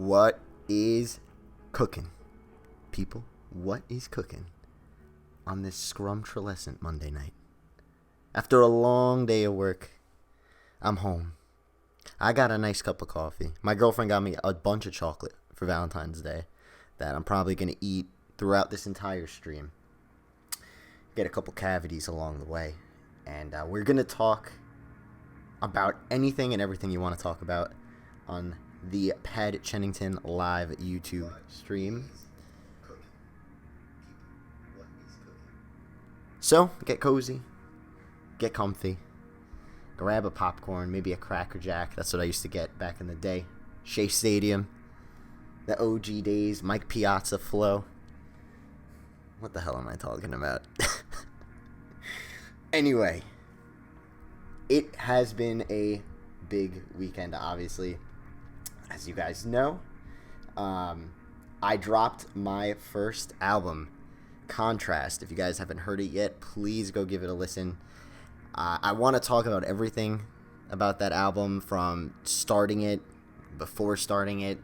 What is cooking, people? What is cooking on this scrumptious Monday night? After a long day of work, I'm home. I got a nice cup of coffee. My girlfriend got me a bunch of chocolate for Valentine's Day that I'm probably going to eat throughout this entire stream. Get a couple cavities along the way. And we're going to talk about anything and everything you want to talk about on the Pad Chennington live YouTube stream. So, get cozy, get comfy, grab a popcorn, maybe a Cracker Jack. That's what I used to get back in the day. Shea Stadium, the OG days, Mike Piazza flow. What the hell am I talking about? Anyway, it has been a big weekend, obviously. As you guys know, I dropped my first album, Contrast. If you guys haven't heard it yet, please go give it a listen. I want to talk about everything about that album, from starting it, before starting it,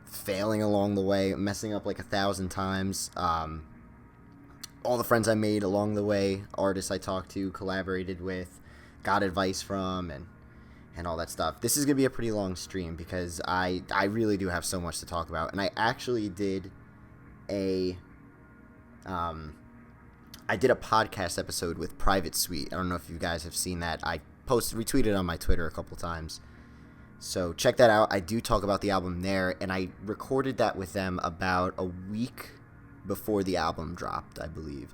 failing along the way, messing up like 1,000 times, all the friends I made along the way, artists I talked to, collaborated with, got advice from, and all that stuff. This is going to be a pretty long stream because I really do have so much to talk about. And I actually did a podcast episode with Private Suite. I don't know if you guys have seen that. I retweeted on my Twitter a couple times. So check that out. I do talk about the album there, and I recorded that with them about a week before the album dropped, I believe.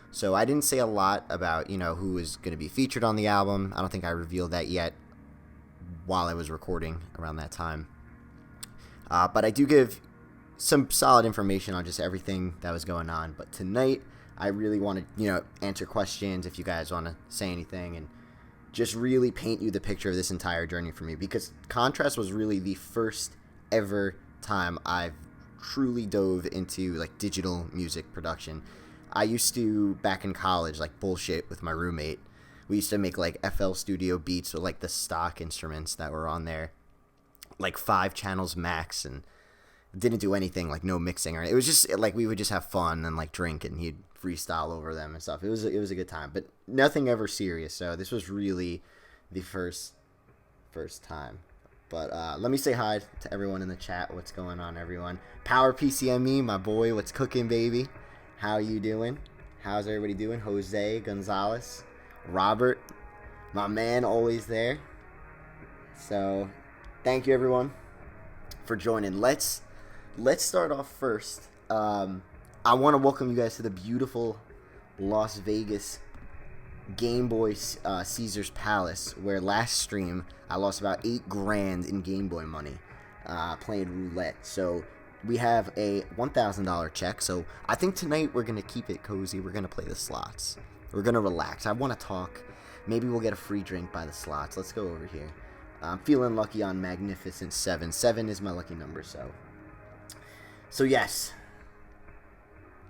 So I didn't say a lot about, who was going to be featured on the album. I don't think I revealed that yet while I was recording around that time. But I do give some solid information on just everything that was going on. But tonight, I really want to, answer questions if you guys want to say anything, and just really paint you the picture of this entire journey for me, because Contrast was really the first ever time I've truly dove into like digital music production. I used to, back in college, like bullshit with my roommate. We used to make like FL Studio beats with like the stock instruments that were on there, like 5 channels max, and didn't do anything, like no mixing or anything. It was just like we would just have fun and like drink, and he'd freestyle over them and stuff. It was a good time, but nothing ever serious. So this was really the first time. But let me say hi to everyone in the chat. What's going on, everyone? Power PCME, my boy. What's cooking, baby? How you doing? How's everybody doing? Jose Gonzalez, Robert, my man, always there. So thank you, everyone, for joining. Let's start off first. I want to welcome you guys to the beautiful Las Vegas Game Boy Caesar's Palace, where last stream I lost about $8,000 in Game Boy money playing roulette. So we have a $1,000 check. So I think tonight we're gonna keep it cozy. We're gonna play the slots. We're gonna relax. I want to talk. Maybe we'll get a free drink by the slots. Let's go over here. I'm feeling lucky on Magnificent 7. 7 is my lucky number. So yes,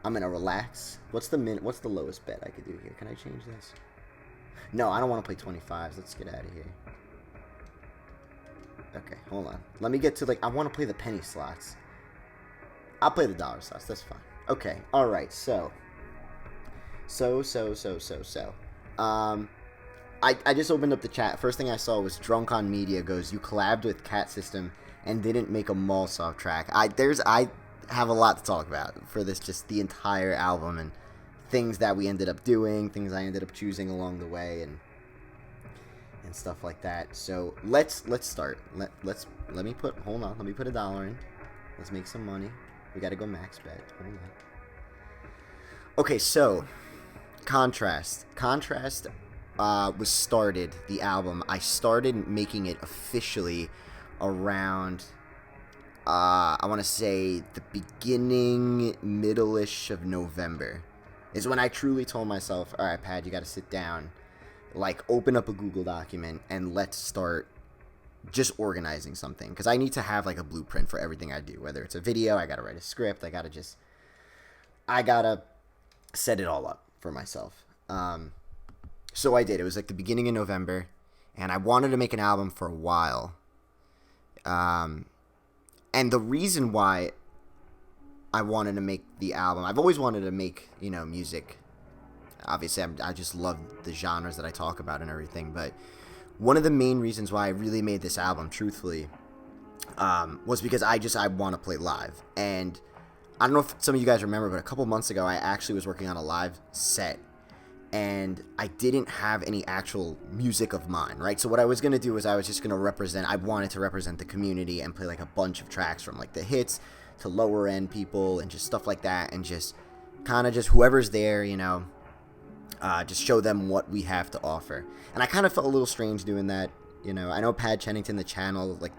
I'm gonna relax. What's the lowest bet I could do here? Can I change this? No, I don't want to play 25s. Let's get out of here. Okay, hold on. Let me get to I want to play the penny slots. I'll play the dollar slots. That's fine. Okay. All right. So. I just opened up the chat. First thing I saw was Drunk on Media goes, "You collabed with Cat System and didn't make a Mallsoft track." I have a lot to talk about for this, just the entire album and things that we ended up doing, things I ended up choosing along the way, and stuff like that. So let's start. Let me put $1 in. Let's make some money. We gotta go max bet. Hold on. Okay, so Contrast was started, the album. I started making it officially around I want to say the beginning, middle-ish of November is when I truly told myself, all right, Pad, you got to sit down, open up a Google document, and let's start just organizing something, because I need to have a blueprint for everything I do. Whether it's a video, I got to write a script, I got to set it all up for myself. So I did. It was the beginning of November, and I wanted to make an album for a while. And the reason why I wanted to make the album, I've always wanted to make, music. Obviously, I just love the genres that I talk about and everything. But one of the main reasons why I really made this album, truthfully, was because I want to play live. And I don't know if some of you guys remember, but a couple months ago, I actually was working on a live set. And I didn't have any actual music of mine, right? So what I was going to do was I was just going to I wanted to represent the community and play like a bunch of tracks from like the hits to lower end people and just stuff like that. And just kind of just whoever's there, just show them what we have to offer. And I kind of felt a little strange doing that. I know Chennington, the channel, like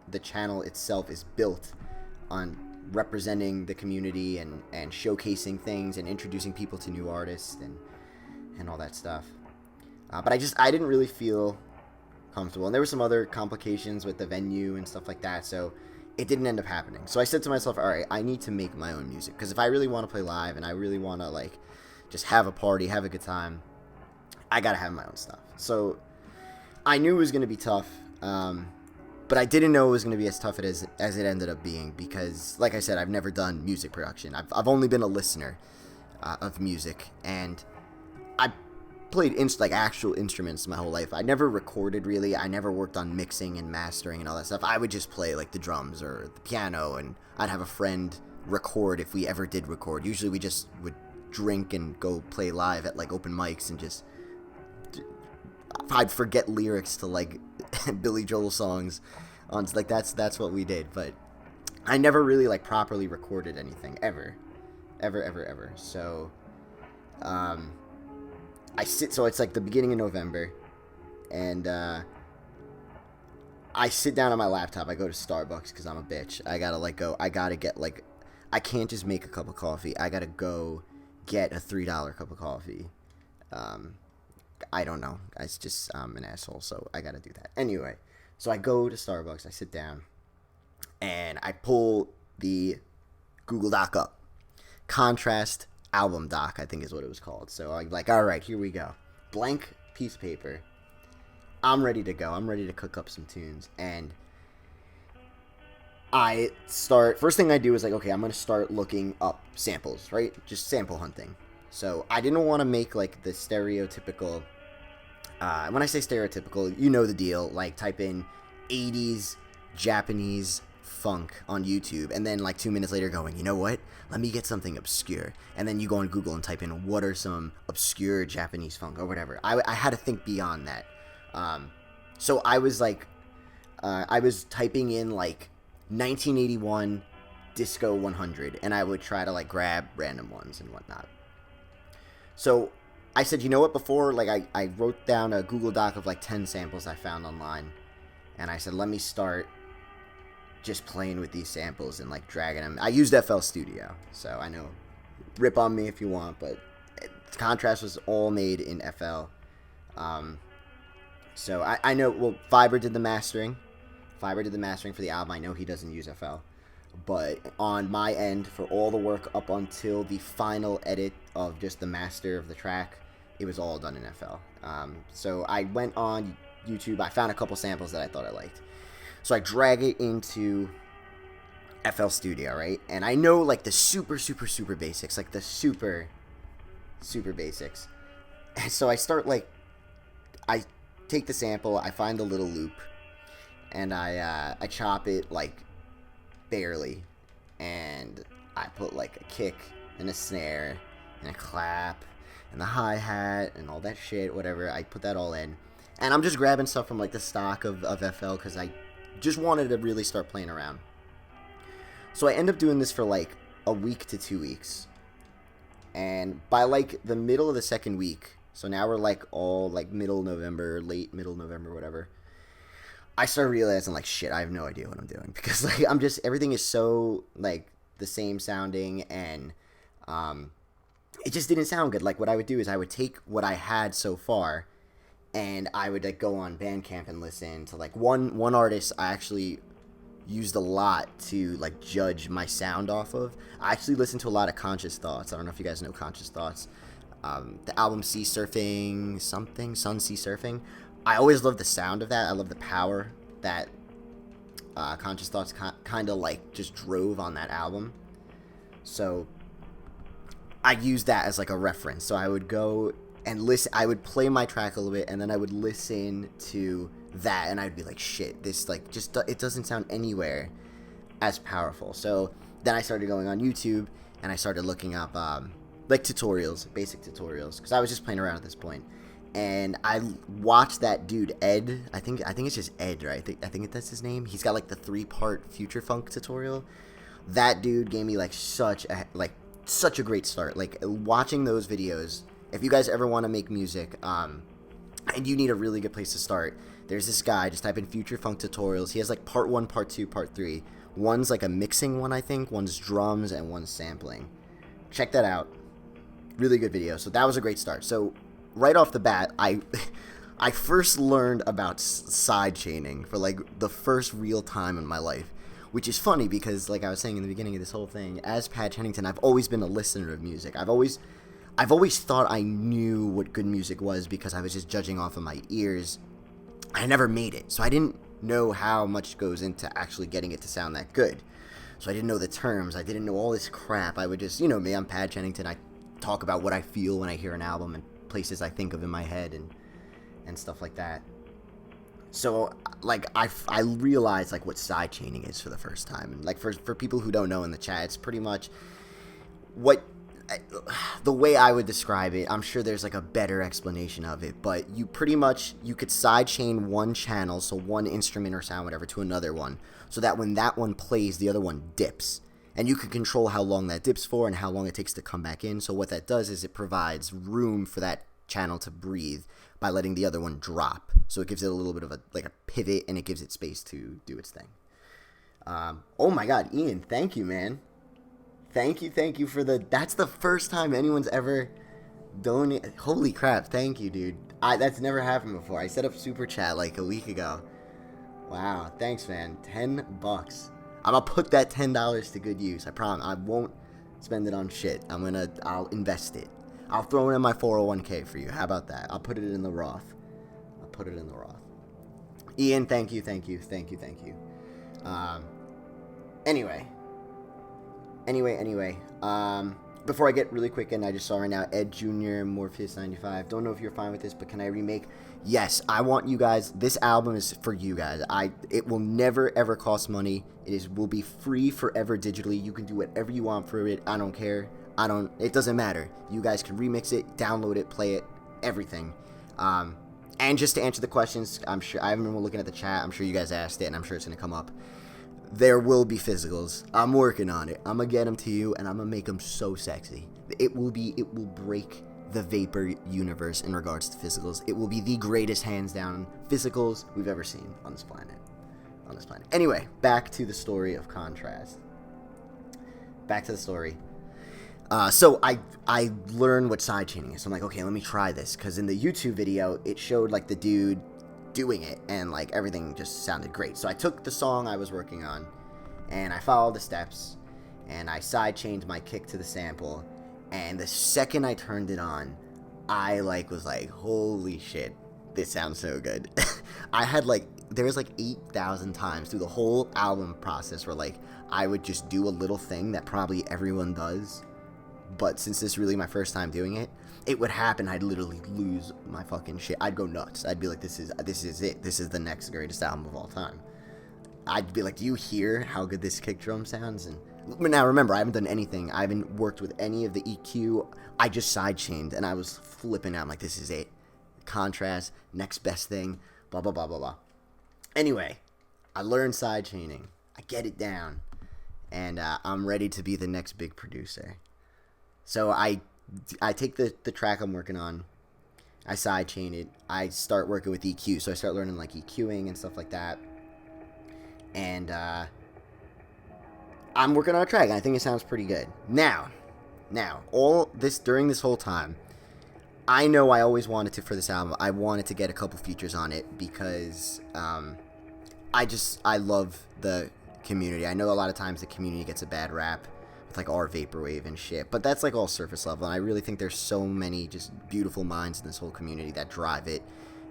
the channel itself is built on representing the community and showcasing things and introducing people to new artists and all that stuff. But I didn't really feel comfortable. And there were some other complications with the venue and stuff like that, so it didn't end up happening. So I said to myself, all right, I need to make my own music. Because if I really want to play live and I really want to, like, just have a party, have a good time, I got to have my own stuff. So I knew it was going to be tough, but I didn't know it was going to be as tough as it ended up being. Because, like I said, I've never done music production. I've only been a listener of music, and I played actual instruments my whole life. I never recorded, really. I never worked on mixing and mastering and all that stuff. I would just play like the drums or the piano, and I'd have a friend record if we ever did record. Usually we just would drink and go play live at like open mics and just I'd forget lyrics to like Billy Joel songs on like that's what we did. But I never really like properly recorded anything ever. So so it's like the beginning of November, and I sit down on my laptop. I go to Starbucks because I'm a bitch. I gotta get like, I can't just make a cup of coffee. I gotta go get a $3 cup of coffee. I don't know. I'm an asshole, so I gotta do that. Anyway, so I go to Starbucks. I sit down, and I pull the Google Doc up. Contrast album doc, I think is what it was called. So I'm like, all right, here we go. Blank piece of paper. I'm ready to go. I'm ready to cook up some tunes. And first thing I do is like, okay, I'm going to start looking up samples, right? Just sample hunting. So I didn't want to make like the stereotypical, when I say stereotypical, you know the deal, like type in 80s Japanese funk on YouTube, and then like 2 minutes later going, you know what, let me get something obscure, and then you go on Google and type in what are some obscure Japanese funk or whatever. I had to think beyond that. So I was like, I was typing in like 1981 Disco 100, and I would try to like grab random ones and whatnot. So I said, you know what, before, like I wrote down a Google Doc of like 10 samples I found online, and I said, let me start just playing with these samples and like dragging them. I used FL Studio, so I know, rip on me if you want, but Contrast was all made in FL. So I know, well, Fiverr did the mastering for the album. I know he doesn't use FL, but on my end, for all the work up until the final edit of just the master of the track, it was all done in FL. So I went on YouTube, I found a couple samples that I thought I liked. So I drag it into FL Studio, right? And I know like the super basics, like the super basics. And so I start like, I take the sample, I find the little loop, and I chop it like barely, and I put like a kick and a snare and a clap and the hi-hat and all that shit, whatever. I put that all in, and I'm just grabbing stuff from like the stock of FL because I just wanted to really start playing around. So I end up doing this for like a week to 2 weeks, and by like the middle of the second week, so now we're like all like middle November, late middle November, whatever, I started realizing like, shit, I have no idea what I'm doing, because like everything is so like the same sounding, and it just didn't sound good. Like what I would do is I would take what I had so far, and I would like go on Bandcamp and listen to like one artist I actually used a lot to like judge my sound off of. I actually listened to a lot of Conscious Thoughts. I don't know if you guys know Conscious Thoughts. The album Sea Surfing something, Sun Sea Surfing. I always love the sound of that. I love the power that Conscious Thoughts kind of like just drove on that album. So I used that as like a reference. So I would go and listen. I would play my track a little bit, and then I would listen to that, and I'd be like, shit, this like just it doesn't sound anywhere as powerful. So then I started going on YouTube, and I started looking up like tutorials, basic tutorials, because I was just playing around at this point. And I watched that dude Ed. I think it's just Ed, right? I think that's his name. He's got like the 3-part Future Funk tutorial. That dude gave me like such a great start. Like watching those videos. If you guys ever want to make music, and you need a really good place to start, there's this guy. Just type in Future Funk tutorials. He has like part 1, part 2, part 3. One's like a mixing one, I think. One's drums and one's sampling. Check that out. Really good video. So that was a great start. So right off the bat, I first learned about side chaining for like the first real time in my life, which is funny because, like I was saying in the beginning of this whole thing, as Pat Chennington, I've always been a listener of music. I've always thought I knew what good music was because I was just judging off of my ears. I never made it, so I didn't know how much goes into actually getting it to sound that good. So I didn't know the terms. I didn't know all this crap. I would just, me, I'm Pat Chennington. I talk about what I feel when I hear an album and places I think of in my head and stuff like that. So like I realized like what side chaining is for the first time. And like for people who don't know in the chat, it's pretty much what the way I would describe it. I'm sure there's like a better explanation of it, but you could side chain one channel, so one instrument or sound, whatever, to another one, so that when that one plays, the other one dips. And you can control how long that dips for and how long it takes to come back in. So what that does is it provides room for that channel to breathe by letting the other one drop. So it gives it a little bit of a pivot, and it gives it space to do its thing. Oh my God, Ian, thank you, man. Thank you for that's the first time anyone's ever donated. Holy crap, thank you, dude. That's never happened before. I set up Super Chat like a week ago. Wow, thanks, man. $10. I'm gonna put that $10 to good use. I promise. I won't spend it on shit. I'll invest it. I'll throw it in my 401k for you. How about that? I'll put it in the Roth. Ian, thank you. Anyway. Before I get really quick in, I just saw right now Ed Jr. Morpheus 95. Don't know if you're fine with this, but can I remake? Yes, I want you guys. This album is for you guys. It will never ever cost money. Will be free forever digitally. You can do whatever you want for it. I don't care. It doesn't matter. You guys can remix it, download it, play it, everything. And just to answer the questions, I'm sure I haven't been looking at the chat. I'm sure you guys asked it, and I'm sure it's gonna come up. There will be physicals. I'm working on it. I'm gonna get them to you, and I'm gonna make them so sexy. It will break the Vapor universe in regards to physicals. It will be the greatest, hands down, physicals we've ever seen on this planet. Anyway, back to the story of Contrast. So I learned what sidechaining is. So I'm like, okay, let me try this, because in the YouTube video it showed like the dude doing it, and like everything just sounded great. So I took the song I was working on, and I followed the steps, and I sidechained my kick to the sample, and the second I turned it on, I was like, holy shit, this sounds so good. There was 8,000 times through the whole album process where I would just do a little thing that probably everyone does, but since this is really my first time doing it, it would happen. I'd literally lose my fucking shit. I'd go nuts. I'd be like, this is it. This is the next greatest album of all time. I'd be like, do you hear how good this kick drum sounds? And now remember, I haven't done anything. I haven't worked with any of the EQ. I just sidechained, and I was flipping out. I'm like, this is it. Contrast, next best thing, blah, blah, blah, blah, blah. Anyway, I learned sidechaining. I get it down, and I'm ready to be the next big producer. So I take the track I'm working on, I sidechain it, I start working with EQ, so I start learning EQing and stuff like that, and I'm working on a track, and I think it sounds pretty good. Now, during this whole time, I know I always wanted to, for this album, I wanted to get a couple features on it, because I love the community. I know a lot of times the community gets a bad rap with our Vaporwave and shit, but that's all surface level, and I really think there's so many just beautiful minds in this whole community that drive it,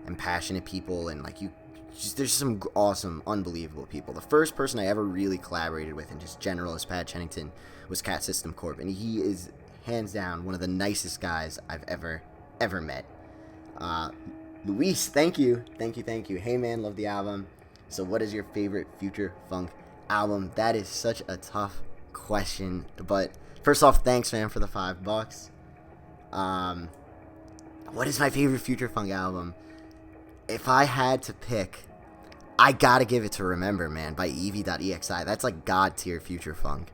and passionate people, and you there's some awesome, unbelievable people. The first person I ever really collaborated with in just general as Pat Chennington was Cat System Corp, and he is hands down one of the nicest guys I've ever met. Luis, thank you. Hey man, love the album. So what is your favorite future funk album? That is such a tough question, but first off, thanks man for the $5. What is my favorite future funk album? If I had to pick, I gotta give it to Remember, man, by Evie.exi. That's like god tier future funk.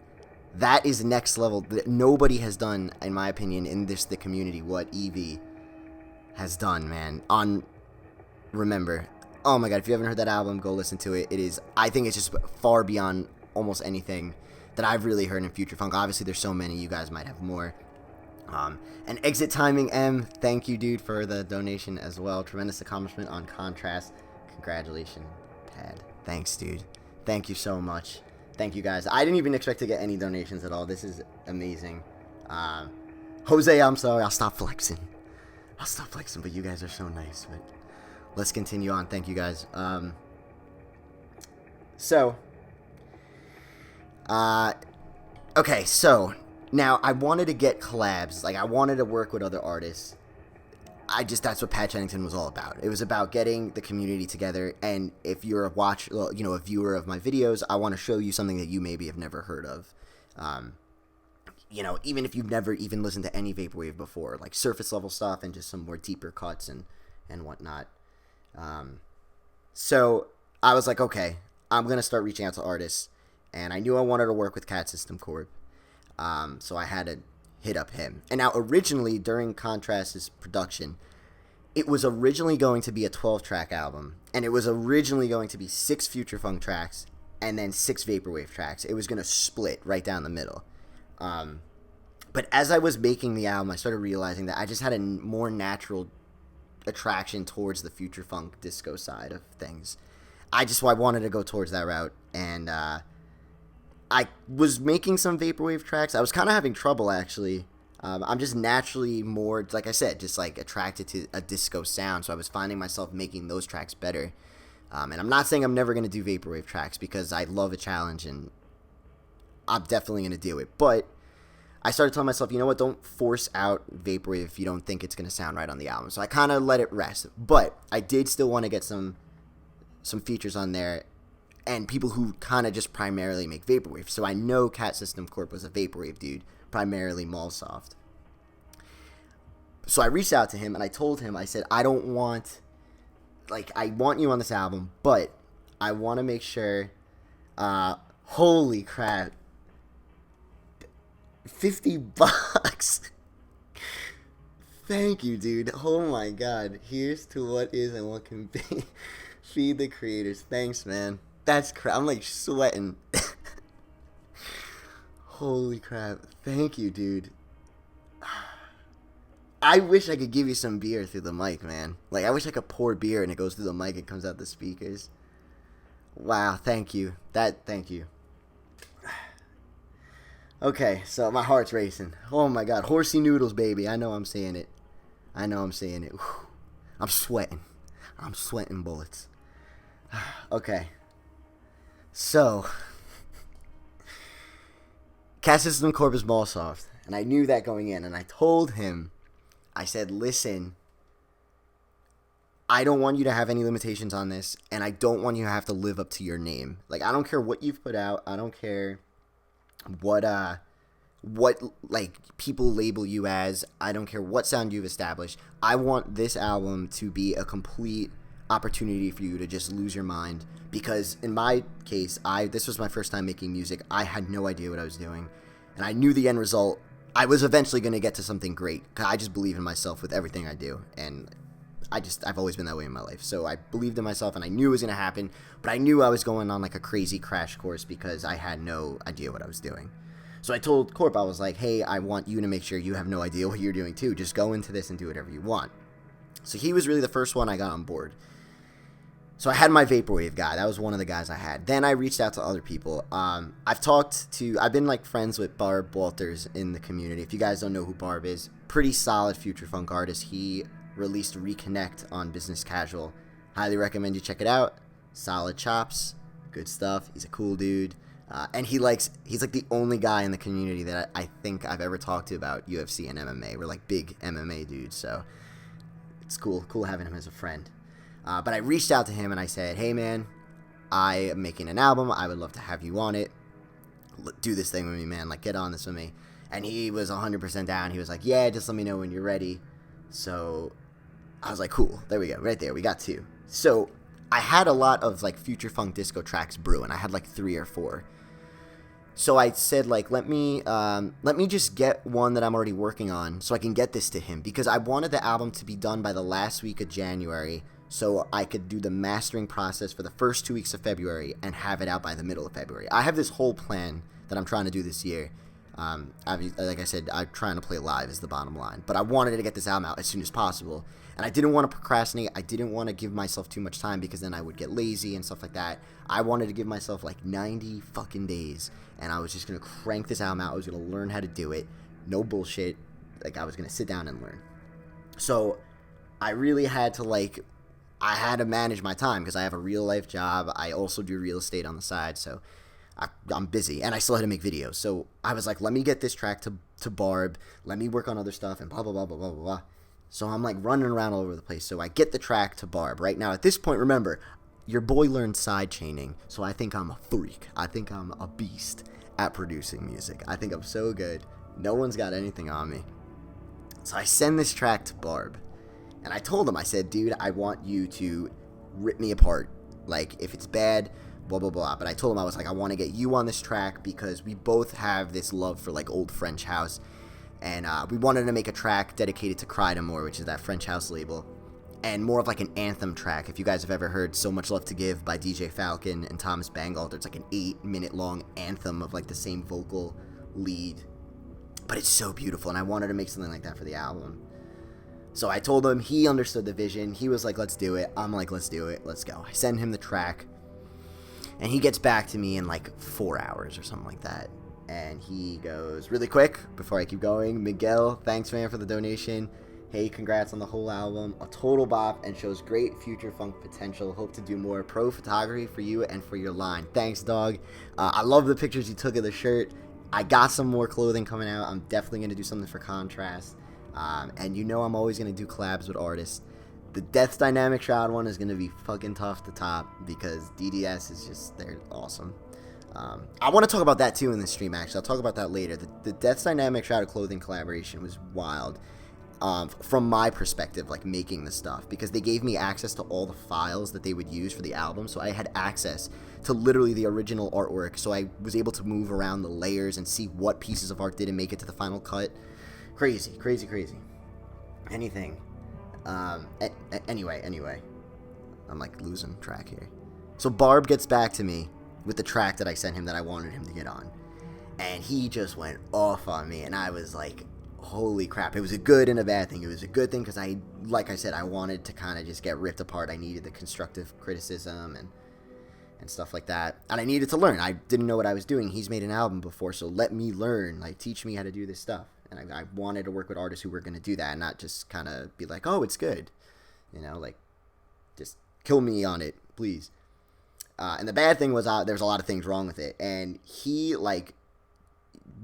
That is next level. Nobody has done, in my opinion, in the community what Evie has done, man, on Remember. Oh my god, if you haven't heard that album, go listen to it. I think it's just far beyond almost anything that I've really heard in future funk. Obviously, there's so many. You guys might have more. And Exit Timing M, thank you, dude, for the donation as well. Tremendous accomplishment on Contrast. Congratulations, Pad. Thanks, dude. Thank you so much. Thank you, guys. I didn't even expect to get any donations at all. This is amazing. Jose, I'm sorry. I'll stop flexing, but you guys are so nice. But let's continue on. Thank you, guys. Okay, so now I wanted to get collabs. Like, I wanted to work with other artists. That's what Pat Chennington was all about. It was about getting the community together, and if you're a viewer of my videos, I want to show you something that you maybe have never heard of. Even if you've never even listened to any Vaporwave before, like surface level stuff and just some more deeper cuts and whatnot. So I was like, okay, I'm going to start reaching out to artists, and I knew I wanted to work with Cat System Corp. So I had to hit up him. And now originally during Contrast's production, it was originally going to be a 12-track album, and it was originally going to be 6 future funk tracks and then 6 Vaporwave tracks. It was going to split right down the middle. But as I was making the album, I started realizing that I just had a more natural attraction towards the future funk disco side of things. I wanted to go towards that route, and I was making some Vaporwave tracks. I was kind of having trouble, actually. I'm just naturally more, like I said, just like attracted to a disco sound, so I was finding myself making those tracks better. And I'm not saying I'm never going to do Vaporwave tracks, because I love a challenge, and I'm definitely going to do it. But I started telling myself, you know what, don't force out Vaporwave if you don't think it's going to sound right on the album. So I kind of let it rest. But I did still want to get some features on there, and people who kind of just primarily make Vaporwave. So I know Cat System Corp was a Vaporwave dude, primarily Mallsoft. So I reached out to him, and I told him, I said, I want you on this album, but I want to make sure, holy crap, $50. Thank you, dude. Oh my god. Here's to what is and what can be. Feed the creators. Thanks, man. That's crap. I'm like sweating. Holy crap. Thank you, dude. I wish I could give you some beer through the mic, man. Like, I wish I could pour beer and it goes through the mic and comes out the speakers. Wow, thank you. Thank you. Okay, so my heart's racing. Oh my god. Horsey noodles, baby. I know I'm saying it. Whew. I'm sweating. I'm sweating bullets. Okay. So, Cat System Corp is Mallsoft, and I knew that going in, and I told him, I said, listen, I don't want you to have any limitations on this, and I don't want you to have to live up to your name. Like, I don't care what you've put out, I don't care what like people label you as, I don't care what sound you've established. I want this album to be a complete opportunity for you to just lose your mind, because in my case, this was my first time making music. I had no idea what I was doing, and I knew the end result. I was eventually going to get to something great. I just believe in myself with everything I do, and I've always been that way in my life. So I believed in myself, and I knew it was going to happen, but I knew I was going on like a crazy crash course because I had no idea what I was doing. So I told Corp, I was like, hey, I want you to make sure you have no idea what you're doing too. Just go into this and do whatever you want. So he was really the first one I got on board. So I had my Vaporwave guy. That was one of the guys I had. Then I reached out to other people. I've been like friends with Barb Walters in the community. If you guys don't know who Barb is, pretty solid future funk artist. He released Reconnect on Business Casual. Highly recommend you check it out. solid chops, good stuff. He's a cool dude. And he's like the only guy in the community that I think I've ever talked to about UFC and MMA. We're like big MMA dudes, so it's cool having him as a friend. But I reached out to him and I said, hey man, I am making an album. I would love to have you on it. Do this thing with me, man. Like, get on this with me. And he was 100% down. He was like, yeah, just let me know when you're ready. So I was like, cool. There we go. Right there. We got 2. So I had a lot of like future funk disco tracks brewing. I had like 3 or 4. So I said, like, let me just get one that I'm already working on so I can get this to him, because I wanted the album to be done by the last week of January so I could do the mastering process for the first 2 weeks of February and have it out by the middle of February. I have this whole plan that I'm trying to do this year. Like I said, I'm trying to play live is the bottom line. But I wanted to get this album out as soon as possible. And I didn't want to procrastinate. I didn't want to give myself too much time because then I would get lazy and stuff like that. I wanted to give myself like 90 fucking days. And I was just going to crank this album out. I was going to learn how to do it. No bullshit. Like, I was going to sit down and learn. So I really had to I had to manage my time because I have a real life job. I also do real estate on the side. So I'm busy, and I still had to make videos. So I was like, let me get this track to Barb. Let me work on other stuff and blah, blah, blah, blah, blah, blah. So I'm like running around all over the place. So I get the track to Barb. Right now, at this point, remember, your boy learned side chaining. So I think I'm a freak. I think I'm a beast at producing music. I think I'm so good. No one's got anything on me. So I send this track to Barb. And I told him, I said, dude, I want you to rip me apart. Like, if it's bad, blah, blah, blah. But I told him, I was like, I want to get you on this track because we both have this love for, like, old French house. And we wanted to make a track dedicated to Cry No More, which is that French house label. And more of, like, an anthem track. If you guys have ever heard So Much Love to Give by DJ Falcon and Thomas Bangalter, it's like an 8-minute-long anthem of, like, the same vocal lead. But it's so beautiful, and I wanted to make something like that for the album. So I told him, he understood the vision. He was like, let's do it. I'm like, let's do it. Let's go. I send him the track. And he gets back to me in like 4 hours or something like that. And he goes, really quick, before I keep going, Miguel, thanks man for the donation. Hey, congrats on the whole album. A total bop and shows great future funk potential. Hope to do more pro photography for you and for your line. Thanks, dog. I love the pictures you took of the shirt. I got some more clothing coming out. I'm definitely going to do something for contrast. And you know I'm always going to do collabs with artists. The Death Dynamic Shroud one is going to be fucking tough to top because DDS is just, they're awesome. I want to talk about that too in the stream, actually. I'll talk about that later. The Death Dynamic Shroud clothing collaboration was wild. From my perspective, like making the stuff, because they gave me access to all the files that they would use for the album, so I had access to literally the original artwork, so I was able to move around the layers and see what pieces of art didn't make it to the final cut. Crazy, crazy, crazy. Anything. Anyway. I'm like losing track here. So Barb gets back to me with the track that I sent him that I wanted him to get on. And he just went off on me, and I was like, holy crap. It was a good and a bad thing. It was a good thing because like I said, I wanted to kind of just get ripped apart. I needed the constructive criticism and stuff like that. And I needed to learn. I didn't know what I was doing. He's made an album before, so let me learn. Like, teach me how to do this stuff. And I wanted to work with artists who were going to do that and not just kind of be like, oh, it's good. You know, like, just kill me on it, please. And the bad thing was there's a lot of things wrong with it. And he, like,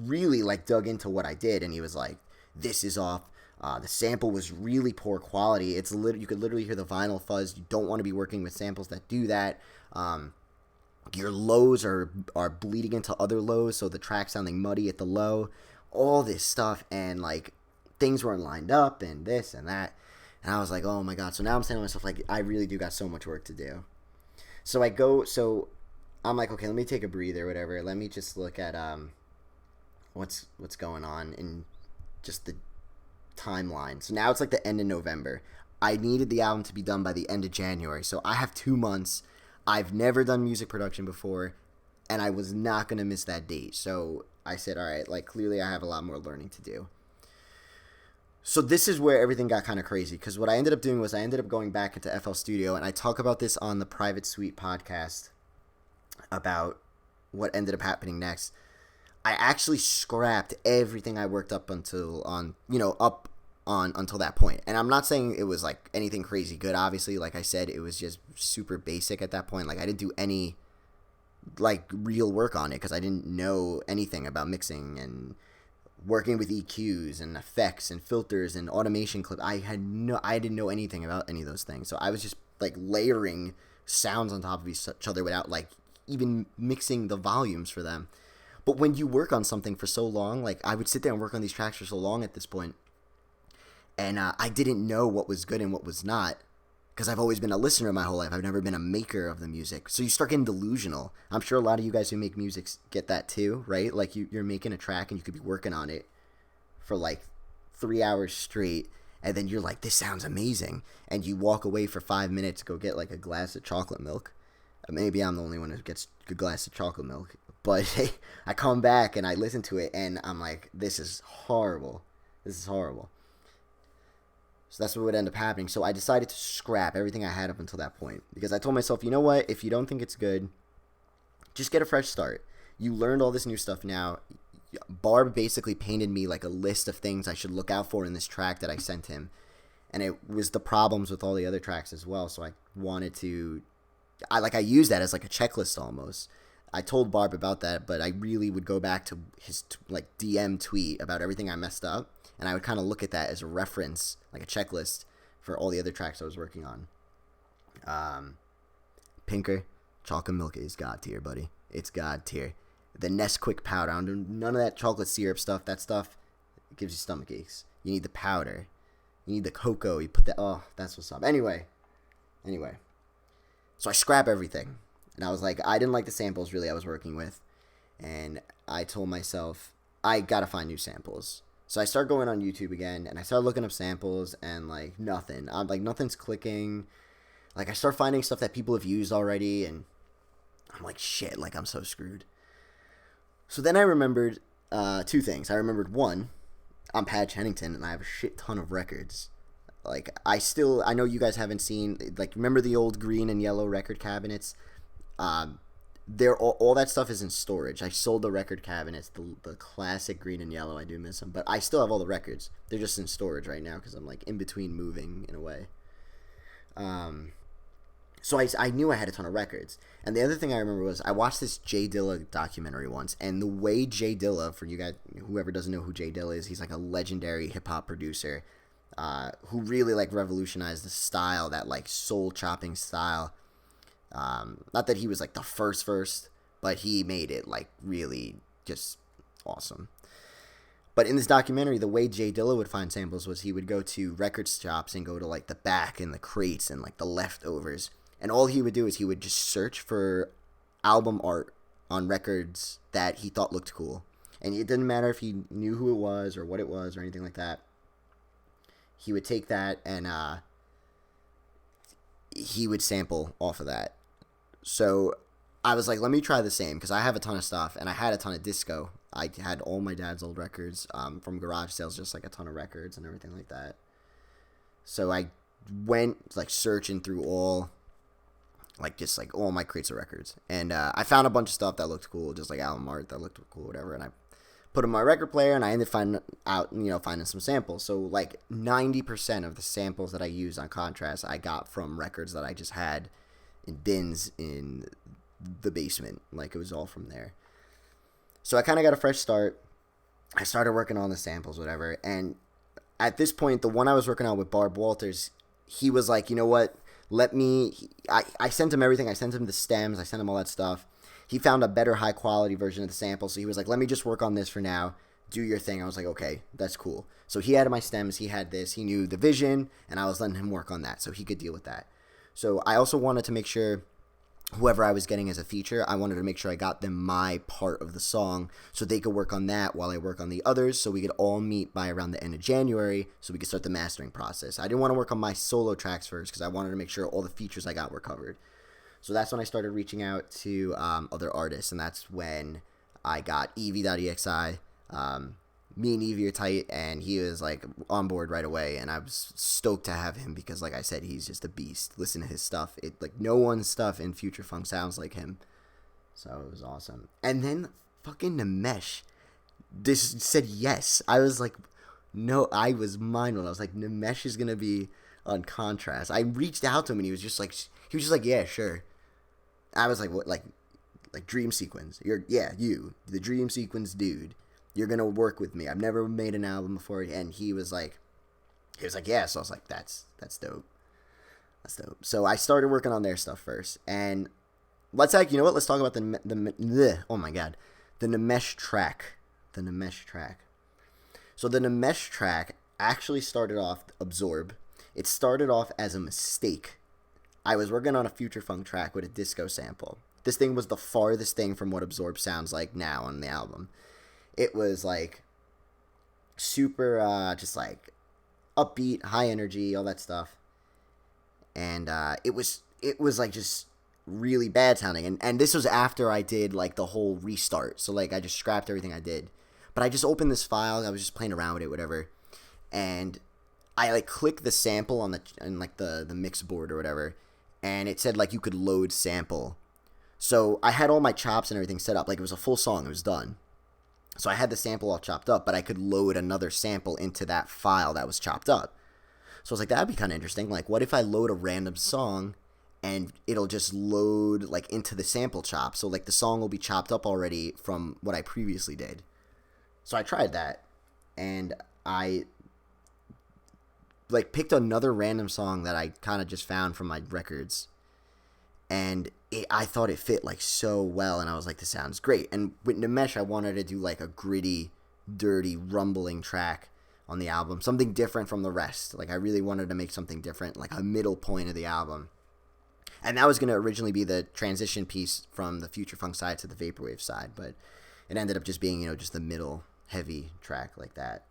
really, like, dug into what I did. And he was like, this is off. The sample was really poor quality. You could literally hear the vinyl fuzz. You don't want to be working with samples that do that. Your lows are bleeding into other lows, so the track's sounding muddy at the low. All this stuff, and like things weren't lined up, and this and that. And I was like, oh my god. So now I'm saying to myself, like, I really do got so much work to do. So I'm like, okay, let me take a breather, whatever. Let me just look at what's going on in just the timeline. So now it's like the end of November. I needed the album to be done by the end of January. So I have 2 months. I've never done music production before, and I was not going to miss that date. So I said, all right, like, clearly I have a lot more learning to do. So this is where everything got kind of crazy, because what I ended up doing was I ended up going back into FL Studio, and I talk about this on the Private Suite podcast about what ended up happening next. I actually scrapped everything I worked up on until that point. And I'm not saying it was like anything crazy good, obviously. Like I said, it was just super basic at that point. Like I didn't do any like real work on it because I didn't know anything about mixing and working with EQs and effects and filters and automation clip. I didn't know anything about any of those things. So I was just like layering sounds on top of each other without like even mixing the volumes for them. But when you work on something for so long, like I would sit there and work on these tracks for so long at this point, and I didn't know what was good and what was not, because I've always been a listener my whole life. I've never been a maker of the music. So you start getting delusional. I'm sure a lot of you guys who make music get that too, right? Like you're making a track and you could be working on it for like 3 hours straight, and then you're like, this sounds amazing. And you walk away for 5 minutes to go get like a glass of chocolate milk. Maybe I'm the only one who gets a glass of chocolate milk. But hey, I come back and I listen to it and I'm like, this is horrible. This is horrible. So that's what would end up happening. So I decided to scrap everything I had up until that point. Because I told myself, you know what? If you don't think it's good, just get a fresh start. You learned all this new stuff now. Barb basically painted me like a list of things I should look out for in this track that I sent him. And it was the problems with all the other tracks as well. So I wanted to... I used that as like a checklist almost. I told Barb about that, but I really would go back to his like DM tweet about everything I messed up, and I would kind of look at that as a reference, like a checklist for all the other tracks I was working on. Pinker, chocolate milk is god tier, buddy. It's god tier. The Nesquik powder, none of that chocolate syrup stuff. That stuff gives you stomach aches. You need the powder. You need the cocoa. You put that. Oh, that's what's up. Anyway. So I scrap everything. And I was like, I didn't like the samples really I was working with. And I told myself, I gotta find new samples. So I started going on YouTube again, and I started looking up samples, and like nothing. I'm like, nothing's clicking. Like I start finding stuff that people have used already, and I'm like, shit, like I'm so screwed. So then I remembered two things. I remembered one, I'm Pat Chennington, and I have a shit ton of records. Like I know you guys haven't seen, like, remember the old green and yellow record cabinets? All that stuff is in storage. I sold the record cabinets, the classic green and yellow. I do miss them, but I still have all the records. They're just in storage right now because I'm like in between moving in a way. So I knew I had a ton of records. And the other thing I remember was I watched this Jay Dilla documentary once, and the way Jay Dilla, for you guys, whoever doesn't know who Jay Dilla is, he's like a legendary hip hop producer, who really like revolutionized the style, that like soul chopping style. Not that he was like the first, but he made it like really just awesome. But in this documentary, the way Jay Dilla would find samples was he would go to record shops and go to like the back and the crates and like the leftovers. And all he would do is he would just search for album art on records that he thought looked cool. And it didn't matter if he knew who it was or what it was or anything like that. He would take that and he would sample off of that. So I was like, let me try the same, because I have a ton of stuff, and I had a ton of disco. I had all my dad's old records from garage sales, just like a ton of records and everything like that. So I went like searching through all my crates of records, and I found a bunch of stuff that looked cool, just like album art that looked cool, whatever, and I put in my record player, and I ended up finding some samples. So like 90% of the samples that I used on Contrast I got from records that I just had in bins in the basement. Like it was all from there. So I kind of got a fresh start. I started working on the samples, whatever, and at this point, the one I was working on with Barb Walters, he was like, you know what, I sent him everything. I sent him the stems, I sent him all that stuff. He found a better high quality version of the sample, so he was like, let me just work on this for now, do your thing. I was like, okay, that's cool. So he had my stems, he had this, he knew the vision, and I was letting him work on that so he could deal with that. So I also wanted to make sure whoever I was getting as a feature, I wanted to make sure I got them my part of the song so they could work on that while I work on the others, so we could all meet by around the end of January so we could start the mastering process. I didn't want to work on my solo tracks first because I wanted to make sure all the features I got were covered. So that's when I started reaching out to other artists, and that's when I got Evie.exi. Me and Evie are tight, and he was like on board right away, and I was stoked to have him because, like I said, he's just a beast. Listen to his stuff. No one's stuff in Future Funk sounds like him. So it was awesome. And then fucking Namesh said yes. I was like, No, I was mind blown. I was like, Nimesh is gonna be on Contrast. I reached out to him and he was just like, yeah, sure. I was like, what, like Dream Sequence? You, the Dream Sequence dude. You're gonna work with me. I've never made an album before, and he was like, yeah. So I was like, that's dope. That's dope. So I started working on their stuff first, and let's talk about oh my god, the Nimesh track. The Nimesh track. So the Nimesh track actually started off Absorb. It started off as a mistake. I was working on a Future Funk track with a disco sample. This thing was the farthest thing from what Absorb sounds like now on the album. It was like super, just like upbeat, high energy, all that stuff. And it was like just really bad sounding. And this was after I did like the whole restart. So like I just scrapped everything I did. But I just opened this file. I was just playing around with it, whatever. And I like clicked the sample on the mix board or whatever. And it said like you could load sample. So I had all my chops and everything set up. Like it was a full song. It was done. So I had the sample all chopped up, but I could load another sample into that file that was chopped up. So I was like, that'd be kind of interesting. Like, what if I load a random song and it'll just load like into the sample chop? So like the song will be chopped up already from what I previously did. So I tried that, and I like picked another random song that I kind of just found from my records, and I thought it fit like so well, and I was like, this sounds great. And with Nimesh, I wanted to do like a gritty, dirty, rumbling track on the album, something different from the rest. Like I really wanted to make something different, like a middle point of the album. And that was going to originally be the transition piece from the Future Funk side to the Vaporwave side, but it ended up just being, just the middle heavy track like that.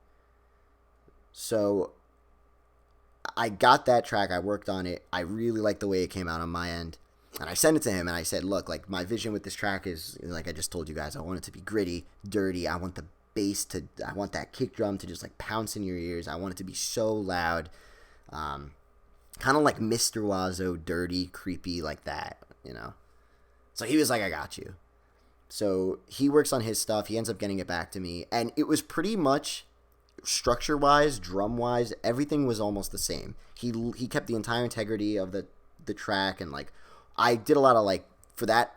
So I got that track, I worked on it, I really liked the way it came out on my end, and I sent it to him, and I said, look, like my vision with this track is, like I just told you guys, I want it to be gritty, dirty, I want the bass I want that kick drum to just like pounce in your ears, I want it to be so loud, kind of like Mr. Wazo, dirty, creepy, like that, So he was like, I got you. So he works on his stuff. He ends up getting it back to me. And it was pretty much structure-wise, drum-wise, everything was almost the same. He kept the entire integrity of the track. And, like, I did a lot of, like, for that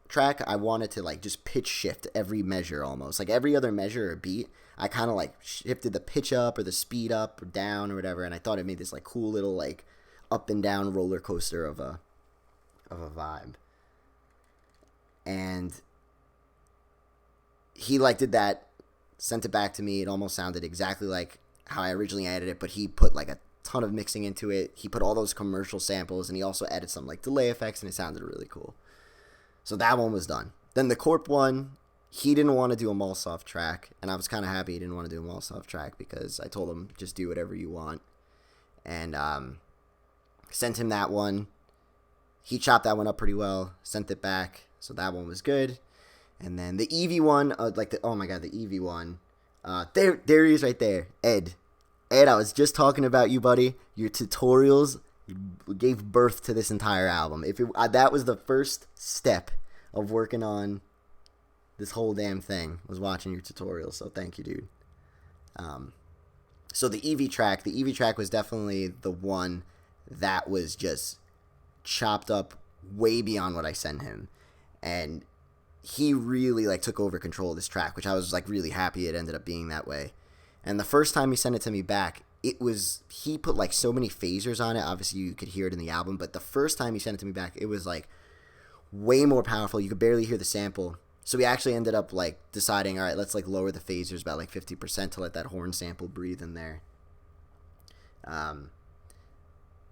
track, I wanted to, like, just pitch shift every measure almost. Like, every other measure or beat, I kind of, like, shifted the pitch up or the speed up or down or whatever. And I thought it made this, like, cool little, like, up and down roller coaster of a vibe. And he like did that, sent it back to me. It almost sounded exactly like how I originally added it, but he put like a ton of mixing into it. He put all those commercial samples, and he also added some like delay effects, and it sounded really cool. So that one was done. Then the Corp one, he didn't want to do a Malsoft track, and I was kind of happy he didn't want to do a Malsoft track because I told him just do whatever you want, and sent him that one. He chopped that one up pretty well, sent it back, so that one was good. And then the Eevee one, oh my god, the Eevee one. There he is right there. Ed, I was just talking about you, buddy. Your tutorials gave birth to this entire album. That was the first step of working on this whole damn thing, was watching your tutorials. So thank you, dude. So the Eevee track was definitely the one that was just chopped up way beyond what I sent him. And he really like took over control of this track, which I was like really happy it ended up being that way. And the first time he sent it to me back, he put like so many phasers on it. Obviously you could hear it in the album, but the first time he sent it to me back, it was like way more powerful. You could barely hear the sample. So we actually ended up like deciding, all right, let's like lower the phasers by like 50% to let that horn sample breathe in there.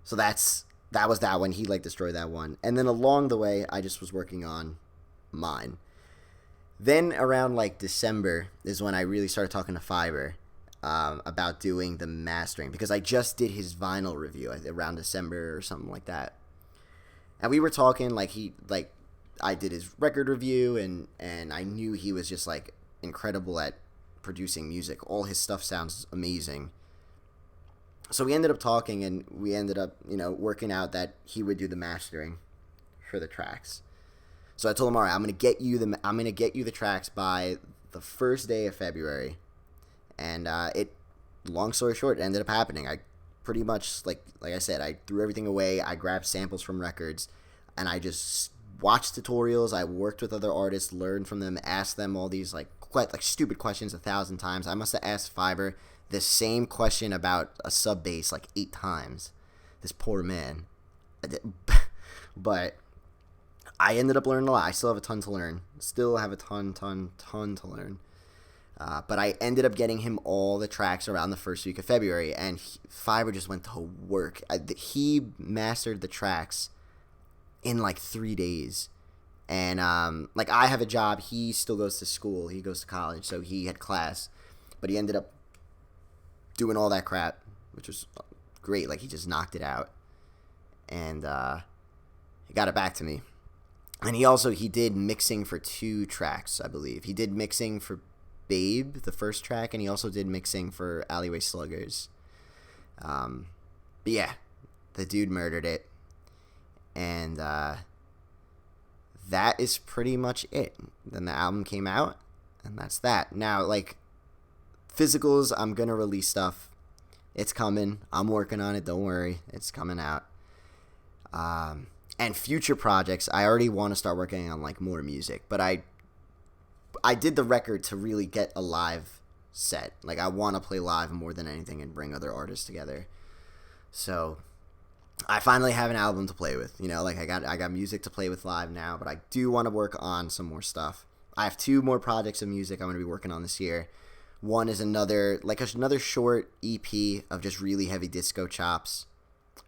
So that was that one. He like destroyed that one. And then along the way, I just was working on mine. Then around like December is when I really started talking to Fiverr about doing the mastering, because I just did his vinyl review around December or something like that. And we were talking I did his record review, and I knew he was just like incredible at producing music. All his stuff sounds amazing. So we ended up talking, and we ended up, working out that he would do the mastering for the tracks. So I told him, all right, I'm gonna get you the tracks by the first day of February, and long story short, it ended up happening. I pretty much, like I said, I threw everything away. I grabbed samples from records, and I just watched tutorials. I worked with other artists, learned from them, asked them all these like stupid questions 1,000 times. I must have asked Fiverr the same question about a sub bass like 8 times. This poor man. But I ended up learning a lot. I still have a ton to learn. Still have a ton to learn. But I ended up getting him all the tracks around the first week of February, and Fiverr just went to work. He mastered the tracks in like 3 days. And like, I have a job. He still goes to school. He goes to college, so he had class. But he ended up doing all that crap, which was great. Like, he just knocked it out. And he got it back to me. And he did mixing for 2 tracks, I believe. He did mixing for Babe, the first track, and he also did mixing for Alleyway Sluggers. But yeah, the dude murdered it. And that is pretty much it. Then the album came out, and that's that. Now, like, physicals, I'm going to release stuff. It's coming. I'm working on it. Don't worry. It's coming out. And future projects, I already want to start working on, like, more music. But I did the record to really get a live set. Like, I want to play live more than anything and bring other artists together. So I finally have an album to play with. You know, like, I got music to play with live now, but I do want to work on some more stuff. I have 2 more projects of music I'm going to be working on this year. One is another short EP of just really heavy disco chops.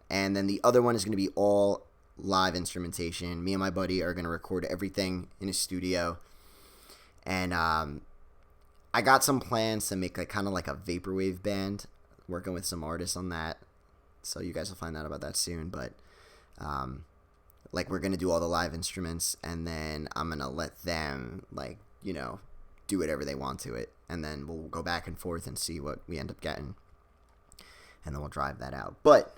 And then the other one is going to be all live instrumentation. Me and my buddy are going to record everything in a studio. And I got some plans to make like kind of like a Vaporwave band, working with some artists on that. So you guys will find out about that soon. But like, we're going to do all the live instruments, and then I'm going to let them, like, you know, do whatever they want to it. And then we'll go back and forth and see what we end up getting. And then we'll drive that out. But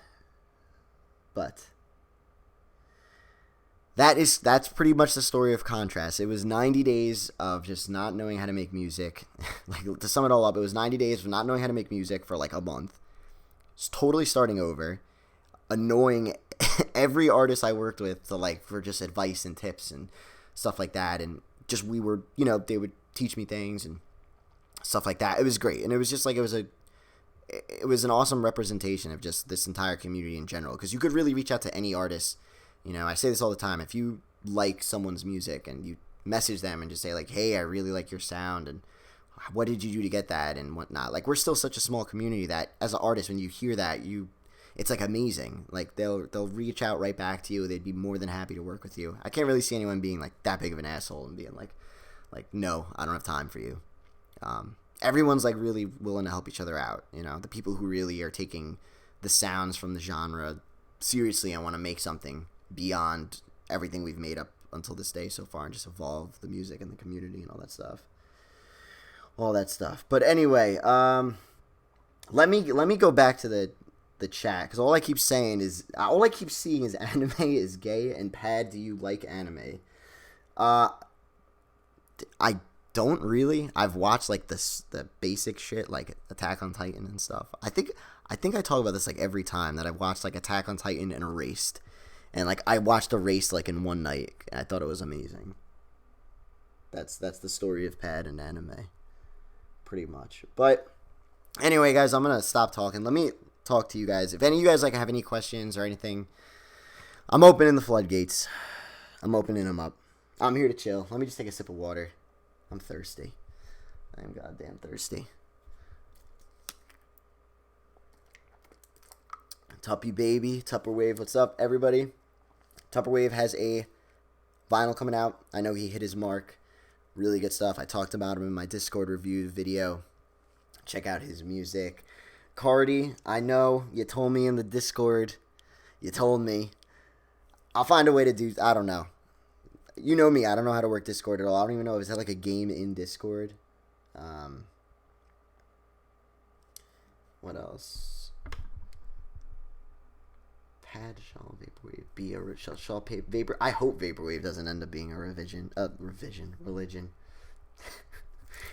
that's pretty much the story of Contrast. It was 90 days of just not knowing how to make music. Like, to sum it all up, it was 90 days of not knowing how to make music for like a month. Just totally starting over. Annoying every artist I worked with for just advice and tips and stuff like that. And just, we were, you know, they would teach me things and stuff like that. It was great. And it was just like, it was an awesome representation of just this entire community in general. Because you could really reach out to any artist. You know, I say this all the time. If you like someone's music and you message them and just say, like, hey, I really like your sound, and what did you do to get that, and whatnot. Like, we're still such a small community that as an artist, when you hear that, it's like amazing. Like, they'll reach out right back to you. They'd be more than happy to work with you. I can't really see anyone being like that big of an asshole and being like, no, I don't have time for you. Everyone's like really willing to help each other out. You know, the people who really are taking the sounds from the genre seriously and want to make something beyond everything we've made up until this day so far, and just evolve the music and the community and all that stuff. But anyway, let me go back to the chat, because all I keep seeing is anime is gay, and Pad, do you like anime? I don't really. I've watched like the basic shit, like Attack on Titan and stuff. I think I talk about this like every time, that I've watched like Attack on Titan and Erased. And, like, I watched Erased, like, in one night, and I thought it was amazing. That's the story of Pad and anime, pretty much. But, anyway, guys, I'm going to stop talking. Let me talk to you guys. If any of you guys, like, have any questions or anything, I'm opening the floodgates. I'm opening them up. I'm here to chill. Let me just take a sip of water. I'm thirsty. I am goddamn thirsty. Tuppy baby, Tupperwave, what's up, everybody? Tupperwave has a vinyl coming out. I know he hit his mark. Really good stuff. I talked about him in my Discord review video. Check out his music. Cardi, I know you told me in the Discord. You told me. I'll find a way to do. I don't know. You know me. I don't know how to work Discord at all. I don't even know. Is that like a game in Discord? What else? Pad, Shaw, Vaporwave, be a Shaw, Vapor. I hope Vaporwave doesn't end up being a religion.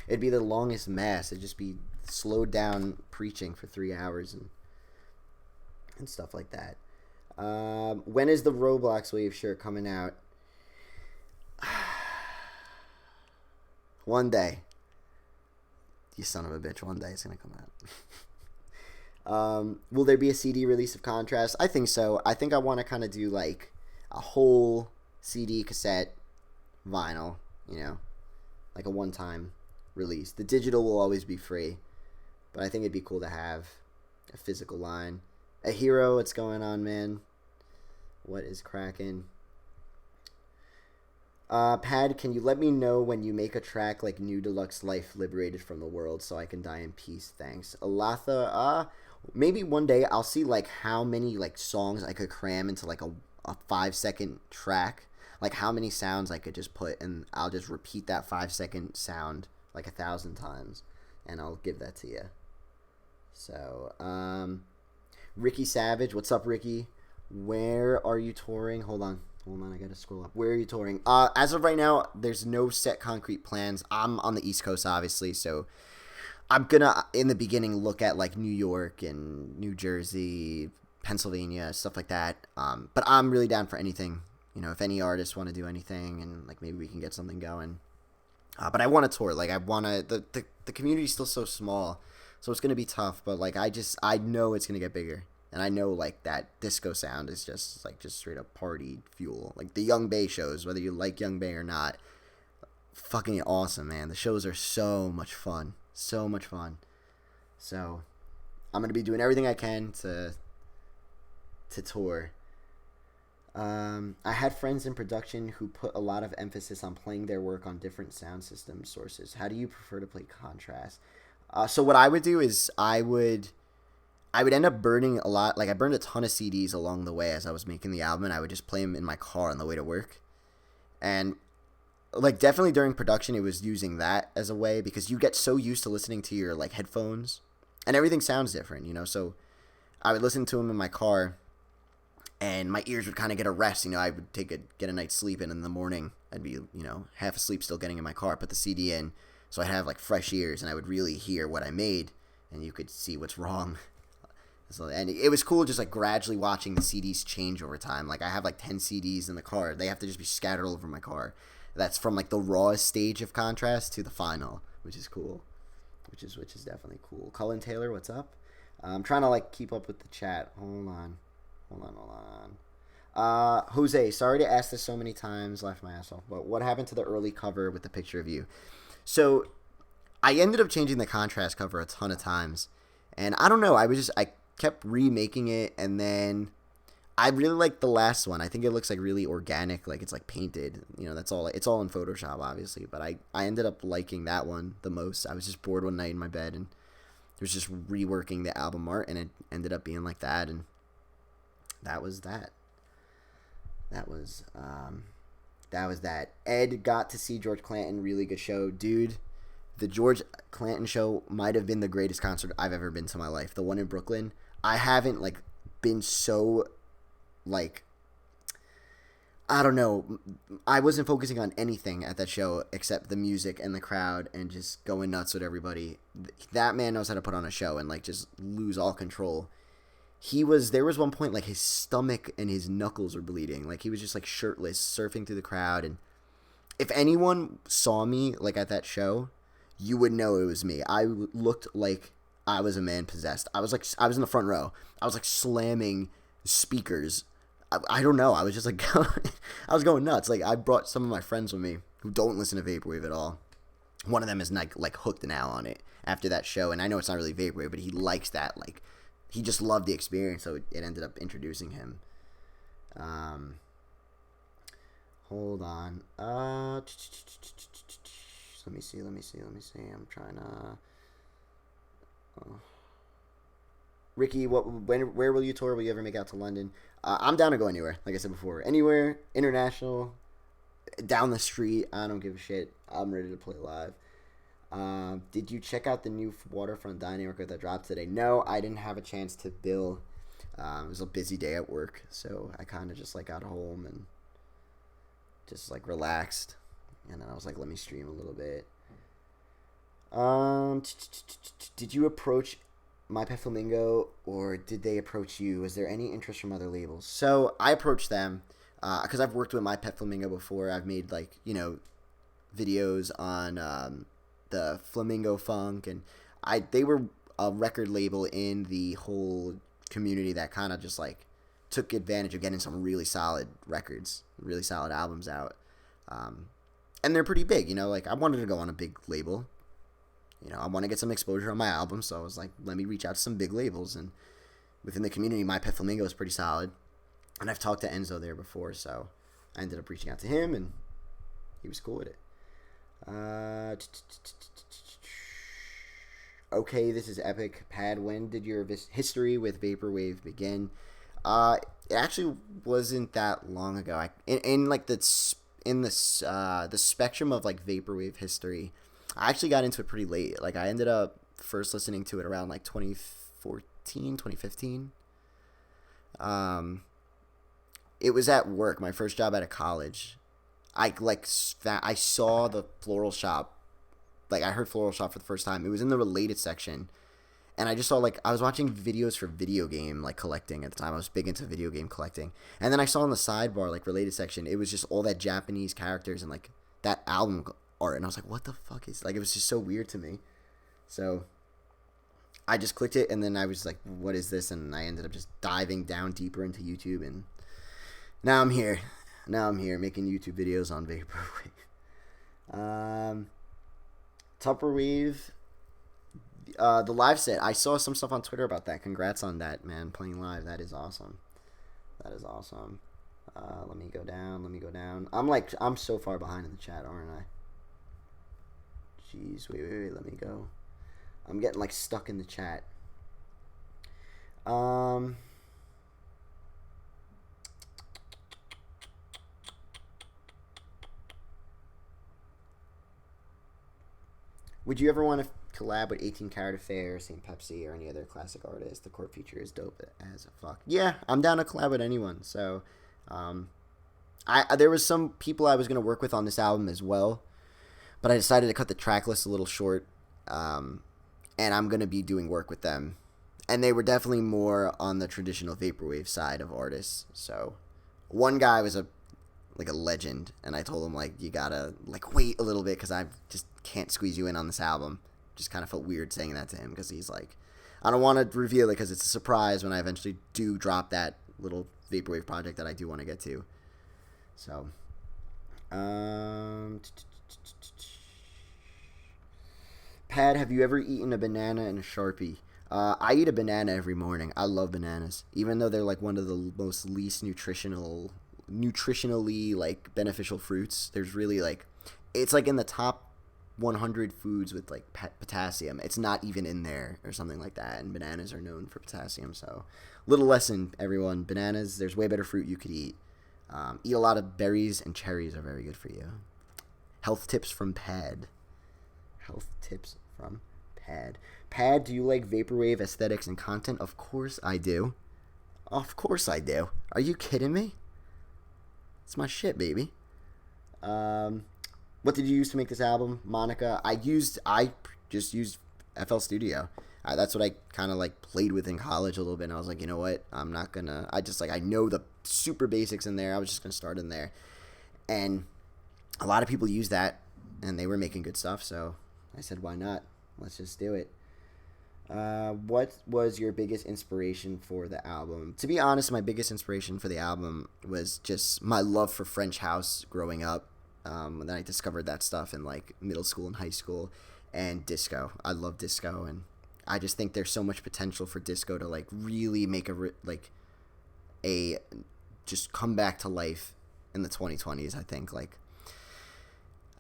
It'd be the longest mass. It'd just be slowed down preaching for 3 hours and stuff like that. When is the Roblox Wave shirt coming out? One day. You son of a bitch. One day it's going to come out. Will there be a CD release of Contrast? I think so. I think I want to kind of do like a whole CD, cassette, vinyl, you know, like a one-time release. The digital will always be free, but I think it'd be cool to have a physical line. A Hero, what's going on, man? What is cracking? Pad, can you let me know when you make a track like New Deluxe Life Liberated from the World so I can die in peace? Thanks. Alatha, maybe one day I'll see like how many like songs I could cram into like a 5-second track. Like how many sounds I could just put, and I'll just repeat that 5-second sound like 1,000 times, and I'll give that to you. So, Ricky Savage, what's up, Ricky? Where are you touring? Hold on, I gotta scroll up. Where are you touring? As of right now, there's no set concrete plans. I'm on the East Coast, obviously, so I'm gonna, in the beginning, look at like New York and New Jersey, Pennsylvania, stuff like that. But I'm really down for anything. You know, if any artists want to do anything, and like maybe we can get something going. But I want to tour. Like I want to. The community's still so small, so it's gonna be tough. But like I know it's gonna get bigger. And I know, like, that disco sound is just straight up party fuel. Like, the Young Bay shows, whether you like Young Bay or not, fucking awesome, man. The shows are so much fun. So much fun. So, I'm going to be doing everything I can to tour. I had friends in production who put a lot of emphasis on playing their work on different sound system sources. How do you prefer to play Contrast? So, what I would do is I would end up burning a lot. Like, I burned a ton of CDs along the way as I was making the album, and I would just play them in my car on the way to work. And, like, definitely during production, it was using that as a way, because you get so used to listening to your, like, headphones, and everything sounds different, you know? So I would listen to them in my car, and my ears would kind of get a rest. You know, I would get a night's sleep, and in the morning, I'd be, you know, half asleep still getting in my car, put the CD in, so I'd have, like, fresh ears, and I would really hear what I made, and you could see what's wrong. So, and it was cool just like gradually watching the CDs change over time. Like I have like 10 CDs in the car. They have to just be scattered all over my car. That's from like the rawest stage of Contrast to the final, which is cool. Which is definitely cool. Cullen Taylor, what's up? I'm trying to like keep up with the chat. Hold on. Jose, sorry to ask this so many times. Laughed my ass off. But what happened to the early cover with the picture of you? So I ended up changing the Contrast cover a ton of times. And I don't know. I kept remaking it, and then I really like the last one. I think it looks like really organic, like it's like painted, you know. That's all. It's all in Photoshop, obviously, but I ended up liking that one the most. I was just bored one night in my bed and was just reworking the album art, and it ended up being like that, and that was that. That was that. Ed got to see George Clanton, really good show, dude. The George Clanton show might have been the greatest concert I've ever been to in my life. The one in Brooklyn. I haven't, like, been so, like, I don't know. I wasn't focusing on anything at that show except the music and the crowd and just going nuts with everybody. That man knows how to put on a show and, like, just lose all control. There was one point, like, his stomach and his knuckles were bleeding. Like, he was just, like, shirtless, surfing through the crowd. And if anyone saw me, like, at that show, you would know it was me. I looked like I was a man possessed. I was in the front row. I was like slamming speakers. I don't know. I was just like, I was going nuts. Like I brought some of my friends with me who don't listen to Vaporwave at all. One of them is like hooked now on it after that show. And I know it's not really Vaporwave, but he likes that. Like he just loved the experience. So it ended up introducing him. Hold on. Let me see. I'm trying to. Ricky, where will you tour? Will you ever make out to London? I'm down to go anywhere. Like I said before, anywhere international, down the street. I don't give a shit. I'm ready to play live. Did you check out the new Waterfront Dining record that dropped today? No, I didn't have a chance to bill. It was a busy day at work, so I kind of just like got home and just like relaxed. And then I was like, let me stream a little bit. Did you approach My Pet Flamingo, or did they approach you? Was there any interest from other labels? So I approached them because I've worked with My Pet Flamingo before. I've made videos on the Flamingo Funk, and they were a record label in the whole community that kind of just like took advantage of getting some really solid records, really solid albums out. And they're pretty big, like I wanted to go on a big label. I want to get some exposure on my album, so I was like, let me reach out to some big labels. And within the community, My Pet Flamingo is pretty solid. And I've talked to Enzo there before, so I ended up reaching out to him, and he was cool with it. Okay, this is epic. Pad, when did your history with Vaporwave begin? It actually wasn't that long ago. The spectrum of like Vaporwave history, I actually got into it pretty late. Like I ended up first listening to it around like 2014, 2015. It was at work, my first job out of college. I saw the Floral shop. Like I heard Floral shop for the first time. It was in the related section. And I just saw, I was watching videos for video game, collecting at the time. I was big into video game collecting. And then I saw in the sidebar, related section, it was just all that Japanese characters and, that album art. And I was like, what the fuck is... it was just so weird to me. So I just clicked it, and then I was like, what is this? And I ended up just diving down deeper into YouTube, and now I'm here. Now I'm here making YouTube videos on Vaporwave. Tupperwave... the live set, I saw some stuff on Twitter about that. Congrats on that, man. Playing live, that is awesome. That is awesome. Let me go down. I'm so far behind in the chat, aren't I? Jeez, wait, let me go. I'm getting stuck in the chat. Would you ever want to collab with 18 Karat Affair, St. Pepsi, or any other classic artist? The court feature is dope as fuck. Yeah, I'm down to collab with anyone. So, there was some people I was gonna work with on this album as well, but I decided to cut the track list a little short, and I'm gonna be doing work with them. And they were definitely more on the traditional Vaporwave side of artists. So, one guy was a legend, and I told him you gotta wait a little bit because I just can't squeeze you in on this album. Just kind of felt weird saying that to him because he's I don't want to reveal it because it's a surprise when I eventually do drop that little Vaporwave project that I do want to get to. So, Pad, have you ever eaten a banana and a Sharpie? I eat a banana every morning. I love bananas, even though they're one of the most least nutritionally beneficial fruits. There's really it's in the top 100 foods with potassium. It's not even in there or something like that, and bananas are known for potassium. So little lesson, everyone: bananas, there's way better fruit you could eat. Eat a lot of berries, and cherries are very good for you. Health tips from Pad. Pad, do you like Vaporwave aesthetics and content? Of course I do. Are you kidding me? It's my shit, baby. What did you use to make this album, Monica? I just used FL Studio. That's what I kind of played with in college a little bit. And I was like, you know what? I'm not gonna. I know the super basics in there. I was just gonna start in there, and a lot of people use that, and they were making good stuff. So I said, why not? Let's just do it. What was your biggest inspiration for the album? To be honest, my biggest inspiration for the album was just my love for French house growing up. Then I discovered that stuff in middle school and high school, and disco. I love disco, and I just think there's so much potential for disco to really make a just come back to life in the 2020s. I think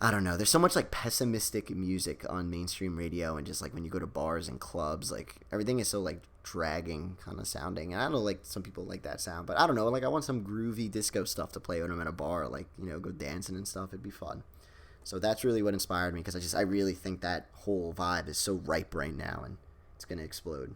I don't know. There's so much pessimistic music on mainstream radio, and just when you go to bars and clubs, everything is so dragging kind of sounding. And I know some people like that sound, but I don't know. I want some groovy disco stuff to play when I'm at a bar, go dancing and stuff. It'd be fun. So that's really what inspired me, because I really think that whole vibe is so ripe right now, and it's gonna explode.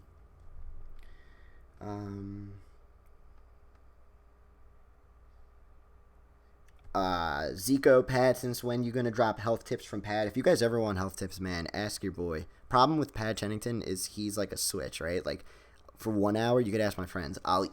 Zico, Pad, since when you gonna drop health tips from Pad? If you guys ever want health tips, man, ask your boy. Problem with Pad Chennington is he's like a switch, right? Like, for 1 hour, you could ask my friends. I'll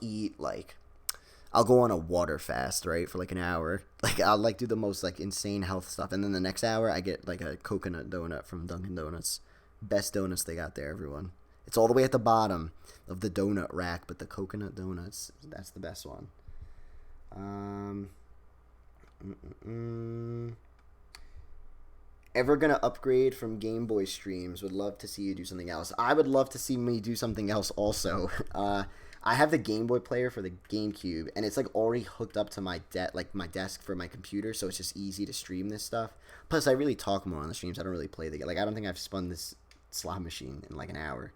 go on a water fast, right, for like an hour. Like, I'll like do the most like insane health stuff, and then the next hour, I get like a coconut donut from Dunkin' Donuts. Best donuts they got there, everyone. It's all the way at the bottom of the donut rack, but the coconut donuts, that's the best one. Ever gonna upgrade from Game Boy streams? Would love to see you do something else. I would love to see me do something else also. I have the Game Boy player for the GameCube, and it's like already hooked up to my my desk for my computer, so it's just easy to stream this stuff. Plus, I really talk more on the streams. I don't really play the game. Like, I don't think I've spun this slot machine in like an hour.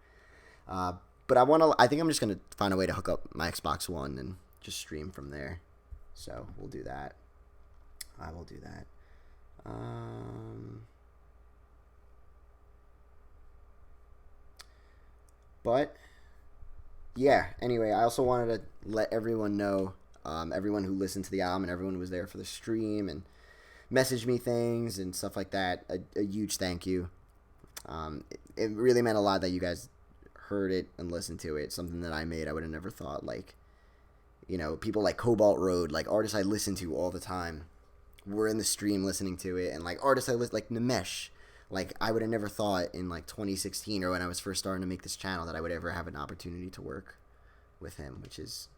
But I think I'm just gonna find a way to hook up my Xbox One and just stream from there. So we'll do that. I will do that. But yeah, anyway, I also wanted to let everyone know, everyone who listened to the album and everyone who was there for the stream and messaged me things and stuff like that, a huge thank you. It really meant a lot that you guys heard it and listened to it. Something that I made, I would have never thought, like, you know, people like Cobalt Road, like artists I listen to all the time, were in the stream listening to it, and like artists I listen, like Nimesh, like I would have never thought in like 2016 or when I was first starting to make this channel that I would ever have an opportunity to work with him, which is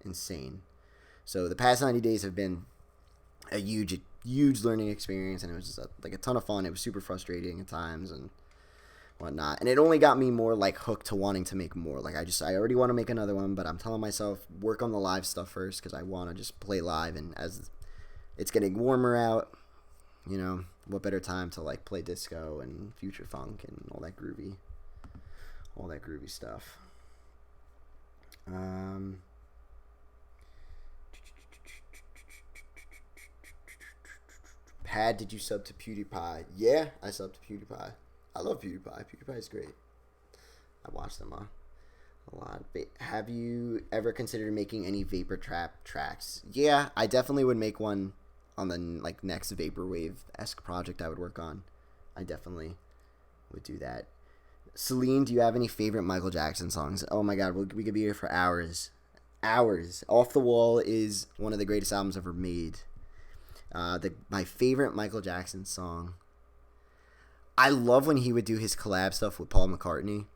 insane. So the past 90 days have been a huge learning experience, and it was just like a ton of fun. It was super frustrating at times and whatnot, and it only got me more like hooked to wanting to make more. Like, I already want to make another one, but I'm telling myself work on the live stuff first, because I want to just play live. And as it's getting warmer out, you know, what better time to like play disco and future funk and all that groovy stuff. Pad, did you sub to PewDiePie? Yeah, I subbed to PewDiePie. I love PewDiePie. PewDiePie is great. I watch them a lot. Have you ever considered making any Vapor Trap tracks? Yeah, I definitely would make one on the like next Vaporwave-esque project I would work on. I definitely would do that. Celine, do you have any favorite Michael Jackson songs? Oh my god, we could be here for hours. Hours. Off the Wall is one of the greatest albums ever made. My favorite Michael Jackson song, I love when he would do his collab stuff with Paul McCartney.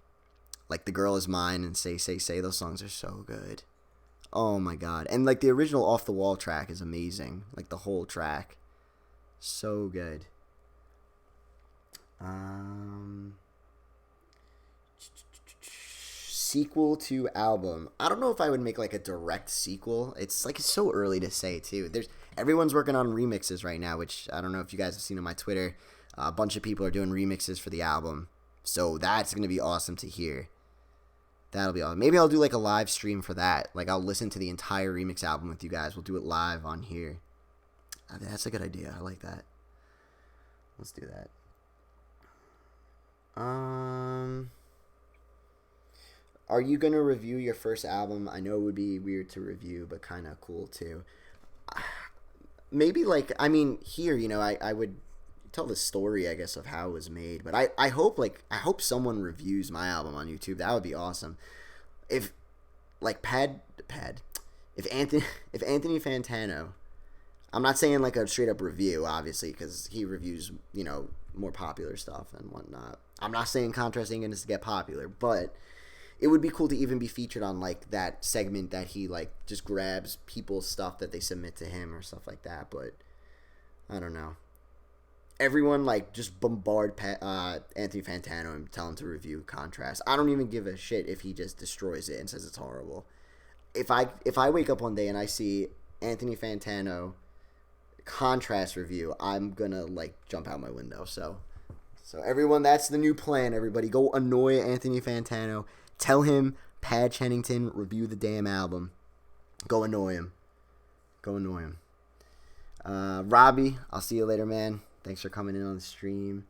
Like The Girl Is Mine and Say, Say, Say. Those songs are so good. Oh my god. And like the original Off the Wall track is amazing. Like the whole track. So good. Sequel to album. I don't know if I would make like a direct sequel. It's so early to say too. Everyone's working on remixes right now, which I don't know if you guys have seen on my Twitter. A bunch of people are doing remixes for the album. So that's going to be awesome to hear. That'll be awesome. Maybe I'll do like a live stream for that. Like I'll listen to the entire remix album with you guys. We'll do it live on here. That's a good idea. I like that. Let's do that. Are you going to review your first album? I know it would be weird to review, but kind of cool too. Maybe like, I mean, here, you know, I would tell the story, I guess, of how it was made. But I hope someone reviews my album on YouTube. That would be awesome. If like if Anthony Fantano, I'm not saying like a straight up review, obviously, because he reviews, you know, more popular stuff and whatnot. I'm not saying Contrast ain't gonna get popular, but it would be cool to even be featured on like that segment that he like just grabs people's stuff that they submit to him or stuff like that. But I don't know. Everyone like just bombard Anthony Fantano and tell him to review Contrast. I don't even give a shit if he just destroys it and says it's horrible. If I wake up one day and I see Anthony Fantano Contrast review, I'm gonna like jump out my window. So everyone, that's the new plan. Everybody, go annoy Anthony Fantano. Tell him Pad Chennington review the damn album. Go annoy him. Robbie, I'll see you later, man. Thanks for coming in on the stream.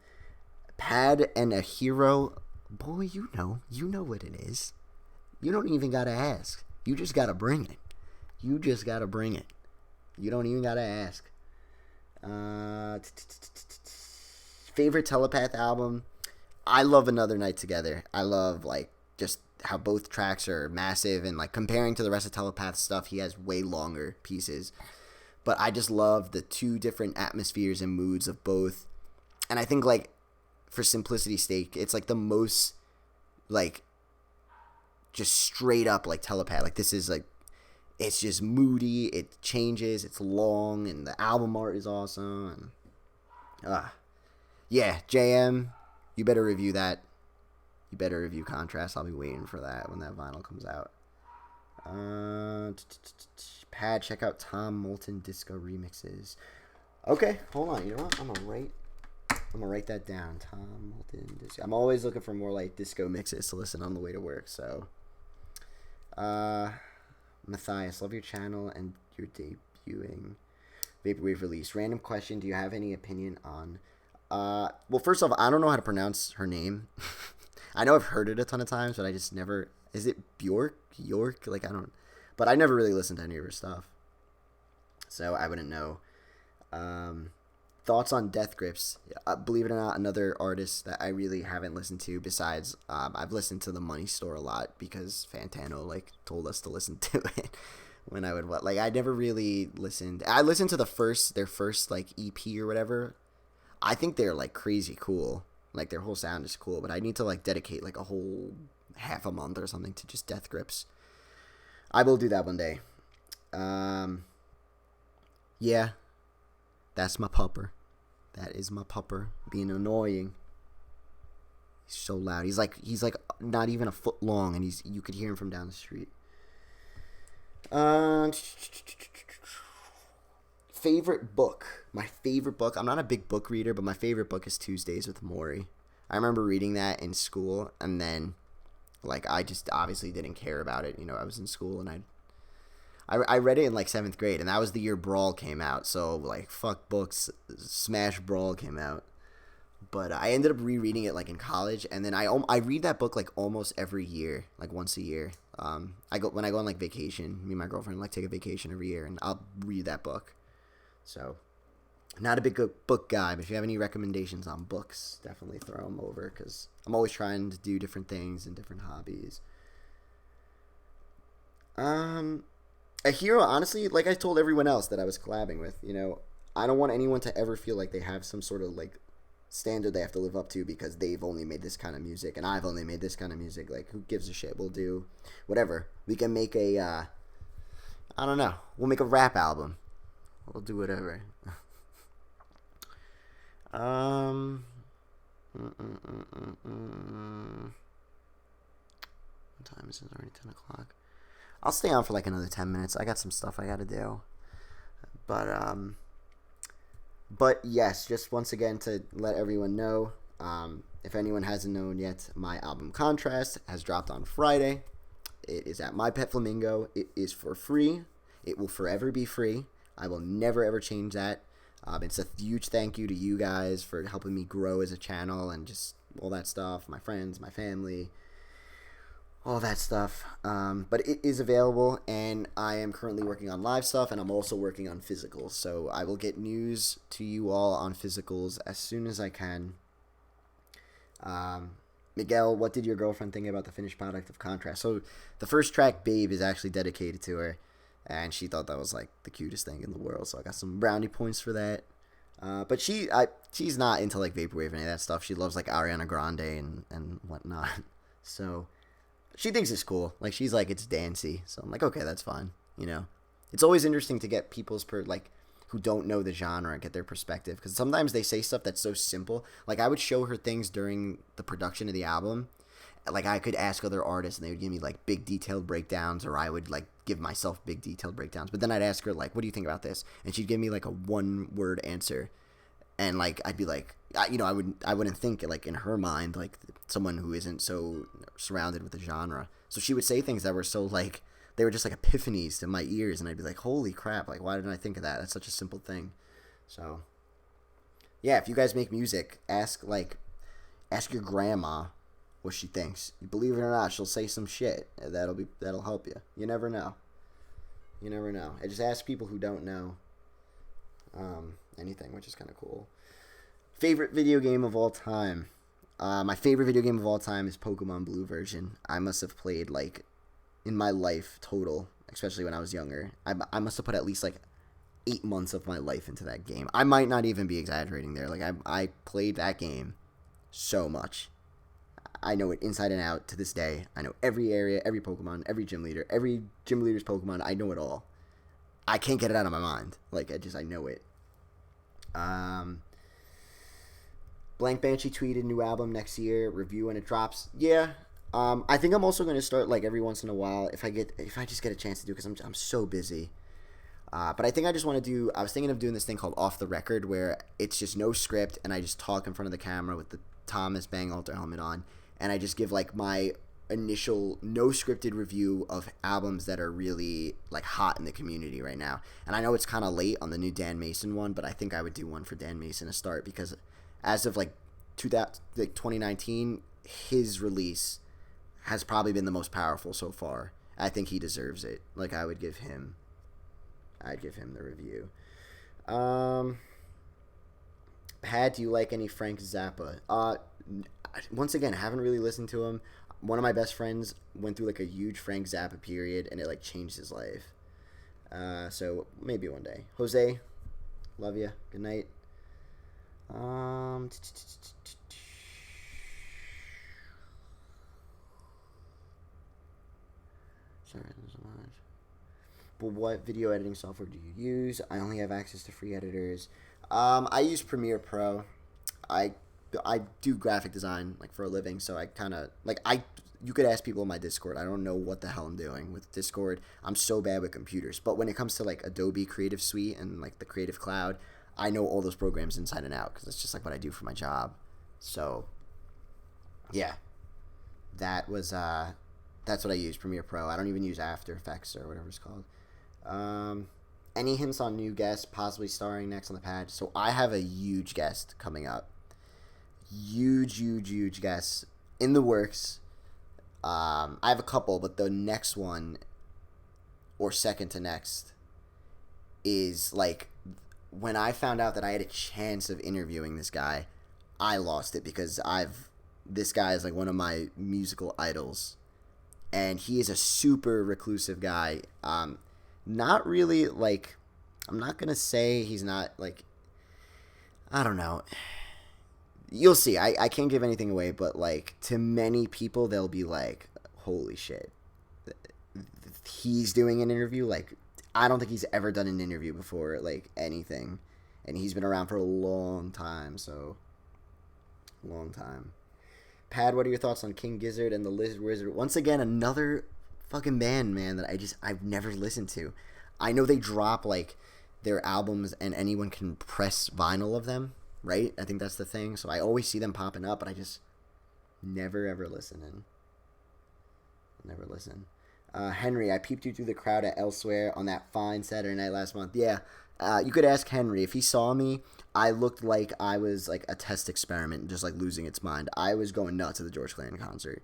Pad and a hero. Boy, you know what it is. You don't even gotta ask. You just gotta bring it. You don't even gotta ask. Favorite Telepath album? I love Another Night Together. I love, like, just how both tracks are massive, and, like, comparing to the rest of Telepath stuff, he has way longer pieces. But I just love the two different atmospheres and moods of both. And I think, like, for simplicity's sake, it's, like, the most, like, just straight up, like, Telepath. Like, this is, like, it's just moody, it changes, it's long, and the album art is awesome. And, yeah, JM, you better review that. You better review Contrast. I'll be waiting for that when that vinyl comes out. Pad, check out Tom Moulton Disco Remixes. Okay, hold on. You know what? I'm gonna write that down. Tom Moulton Disco. I'm always looking for more like disco mixes to listen on the way to work. So, Matthias, love your channel and your debuting Vaporwave release. Random question: do you have any opinion on? Well, first off, I don't know how to pronounce her name. I know I've heard it a ton of times, but I just never. Is it Bjork? York? Like, I don't. But I never really listened to any of her stuff, so I wouldn't know. Thoughts on Death Grips? Believe it or not, another artist that I really haven't listened to. Besides, I've listened to The Money Store a lot because Fantano like told us to listen to it when I would like. I never really listened. I listened to their first like EP or whatever. I think they're like crazy cool. Like their whole sound is cool, but I need to like dedicate like a whole half a month or something to just Death Grips. I will do that one day. Yeah, that's my pupper. That is my pupper being annoying. He's so loud. He's like not even a foot long, and you could hear him from down the street. Favorite book. My favorite book. I'm not a big book reader, but my favorite book is Tuesdays with Morrie. I remember reading that in school, and then like I just obviously didn't care about it. You know, I was in school, and I read it in like 7th grade, and that was the year Brawl came out. So like fuck books, Smash Brawl came out. But I ended up rereading it like in college, and then I read that book like almost every year, like once a year. When I go on like vacation, me and my girlfriend like take a vacation every year, and I'll read that book. So, not a big book guy, but if you have any recommendations on books, definitely throw them over, because I'm always trying to do different things and different hobbies. A hero, honestly, like I told everyone else that I was collabing with, you know, I don't want anyone to ever feel like they have some sort of like standard they have to live up to because they've only made this kind of music and I've only made this kind of music. Like, who gives a shit? We'll do whatever. We can make a, I don't know, we'll make a rap album. We'll do whatever. What time is it? Already 10 o'clock. I'll stay on for like another 10 minutes. I got some stuff I gotta do. But yes, just once again to let everyone know, if anyone hasn't known yet, my album Contrast has dropped on Friday. It is at My Pet Flamingo. It is for free. It will forever be free. I will never ever change that. It's a huge thank you to you guys for helping me grow as a channel and just all that stuff. My friends, my family, all that stuff. But it is available, and I am currently working on live stuff, and I'm also working on physicals. So I will get news to you all on physicals as soon as I can. Miguel, what did your girlfriend think about the finished product of Contrast? So the first track, Babe, is actually dedicated to her, and she thought that was like the cutest thing in the world. So I got some brownie points for that. But she's not into like Vaporwave and any of that stuff. She loves like Ariana Grande and whatnot. So she thinks it's cool. Like, she's like, it's dancey. So I'm like, okay, that's fine. You know, it's always interesting to get people's like who don't know the genre and get their perspective, because sometimes they say stuff that's so simple. Like, I would show her things during the production of the album. Like, I could ask other artists and they would give me like big detailed breakdowns, or I would like give myself big detailed breakdowns. But then I'd ask her like, what do you think about this? And she'd give me like a 1-word answer. And like, I'd be like, you know, I wouldn't think like in her mind, like someone who isn't so surrounded with the genre. So she would say things that were so like, they were just like epiphanies to my ears. And I'd be like, holy crap. Like, why didn't I think of that? That's such a simple thing. So yeah, if you guys make music, ask your grandma what she thinks. You believe it or not, she'll say some shit that'll help you. You never know. I just ask people who don't know. anything, which is kind of cool. Favorite video game of all time. My favorite video game of all time is Pokemon Blue version. I must have played, like, in my life total, especially when I was younger, I must have put at least, like, 8 months of my life into that game. I might not even be exaggerating there. Like, I played that game so much. I know it inside and out to this day. I know every area, every Pokemon, every gym leader's Pokemon. I know it all. I can't get it out of my mind. Like, I know it. Blank Banshee tweeted new album next year, review when it drops. Yeah. I think I'm also going to start, like, every once in a while if I just get a chance to do, because I'm so busy. But I think I just want to do, I was thinking of doing this thing called Off the Record, where it's just no script and I just talk in front of the camera with the Thomas Bang Alter helmet on, and I just give, like, my initial no scripted review of albums that are really, like, hot in the community right now. And I know it's kind of late on the new Dan Mason one, but I think I would do one for Dan Mason to start, because as of, like, 2019, his release has probably been the most powerful so far. I think he deserves it. Like, I'd give him the review. Pat, do you like any Frank Zappa? Once again, I haven't really listened to him. One of my best friends went through, like, a huge Frank Zappa period, and it, like, changed his life. So maybe one day. Jose, love you. Good night. Sorry, there's a lot. But what video editing software do you use? I only have access to free editors. I use Premiere Pro. I do graphic design, like, for a living, so I kind of, like, you could ask people in my Discord. I don't know what the hell I'm doing with Discord. I'm so bad with computers. But when it comes to, like, Adobe Creative Suite and, like, the Creative Cloud, I know all those programs inside and out, because it's just, like, what I do for my job. So, yeah. That's what I use, Premiere Pro. I don't even use After Effects or whatever it's called. Any hints on new guests possibly starring next on the pad? So I have a huge guest coming up. Huge guest in the works. I have a couple, but the next one, or second to next, is, like, when I found out that I had a chance of interviewing this guy, I lost it, because this guy is, like, one of my musical idols, and he is a super reclusive guy. Not really, like, I'm not gonna say he's not, like, I don't know. You'll see. I can't give anything away, but, like, to many people, they'll be like, holy shit, he's doing an interview. Like, I don't think he's ever done an interview before, like, anything. And he's been around for a long time, so, long time. Pad, what are your thoughts on King Gizzard and the Lizard Wizard? Once again, another fucking band, man, that I've never listened to. I know they drop, like, their albums and anyone can press vinyl of them, right? I think that's the thing. So I always see them popping up, but I just never ever listen. Henry, I peeped you through the crowd at Elsewhere on that fine Saturday night last month. Yeah, you could ask Henry. If he saw me, I looked like I was, like, a test experiment, just, like, losing its mind. I was going nuts at the George Clinton concert.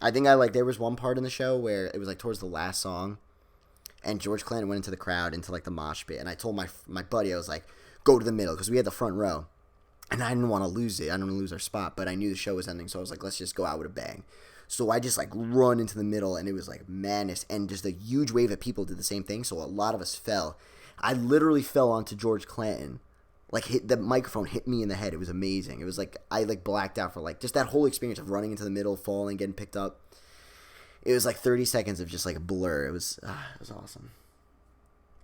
I think there was one part in the show where it was, like, towards the last song, and George Clinton went into the crowd, into, like, the mosh pit, and I told my buddy, I was like, go to the middle, because we had the front row, and I didn't want to lose it. I didn't want to lose our spot, but I knew the show was ending, so I was like, let's just go out with a bang. So I just, like, run into the middle, and it was, like, madness, and just a huge wave of people did the same thing, so a lot of us fell. I literally fell onto George Clinton. Like, the microphone hit me in the head. It was amazing. It was, like, I, like, blacked out for, like, just that whole experience of running into the middle, falling, getting picked up. It was, like, 30 seconds of just, like, a blur. It was awesome.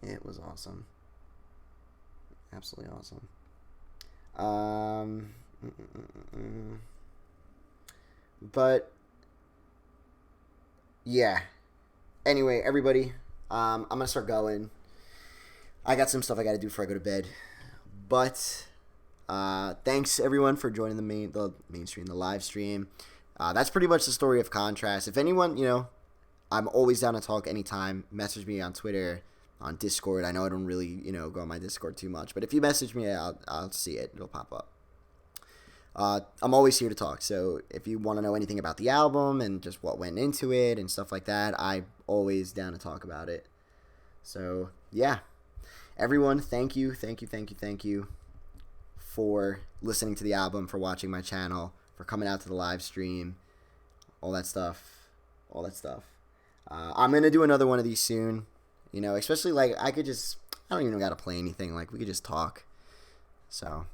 It was awesome. Absolutely awesome. But, yeah. Anyway, everybody, I'm going to start going. I got some stuff I got to do before I go to bed. But, thanks, everyone, for joining the live stream. That's pretty much the story of Contrast. If anyone, I'm always down to talk anytime. Message me on Twitter, on Discord. I know I don't really, go on my Discord too much. But if you message me, I'll see it. It'll pop up. I'm always here to talk. So if you want to know anything about the album and just what went into it and stuff like that, I'm always down to talk about it. So, yeah. everyone, thank you for listening to the album, for watching my channel, for coming out to the live stream, all that stuff. I'm going to do another one of these soon, you know, especially like I don't even got to play anything. Like we could just talk. So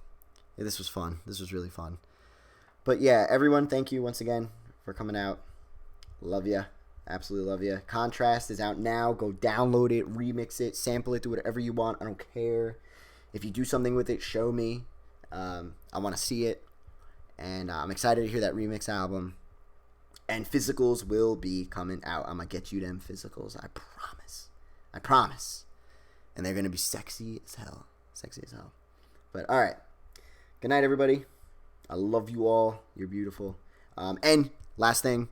yeah, this was fun. This was really fun. But yeah, everyone, thank you once again for coming out. Love ya. Absolutely love ya. Contrast is out now. Go download it, remix it, sample it, do whatever you want. I don't care. If you do something with it, show me. I want to see it. And I'm excited to hear that remix album. And physicals will be coming out. I'm going to get you them physicals. I promise. And they're going to be sexy as hell. But all right. Good night, everybody. I love you all. You're beautiful. And last thing,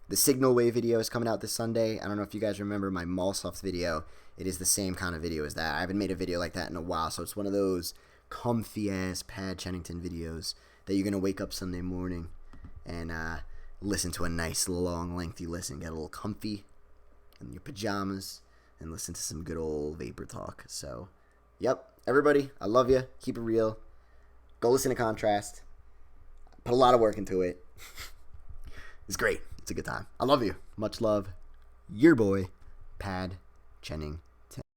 the Signal Wave video is coming out this Sunday. I don't know if you guys remember my Mallsoft video. It is the same kind of video as that. I haven't made a video like that in a while, so it's one of those comfy-ass Pad Chennington videos that you're going to wake up Sunday morning and listen to a nice, long, lengthy listen. Get a little comfy in your pajamas and listen to some good old Vapor talk. So, yep. Everybody, I love you. Keep it real. Go listen to Contrast. Put a lot of work into it. It's great. It's a good time. I love you. Much love. Your boy, Pad Chennington.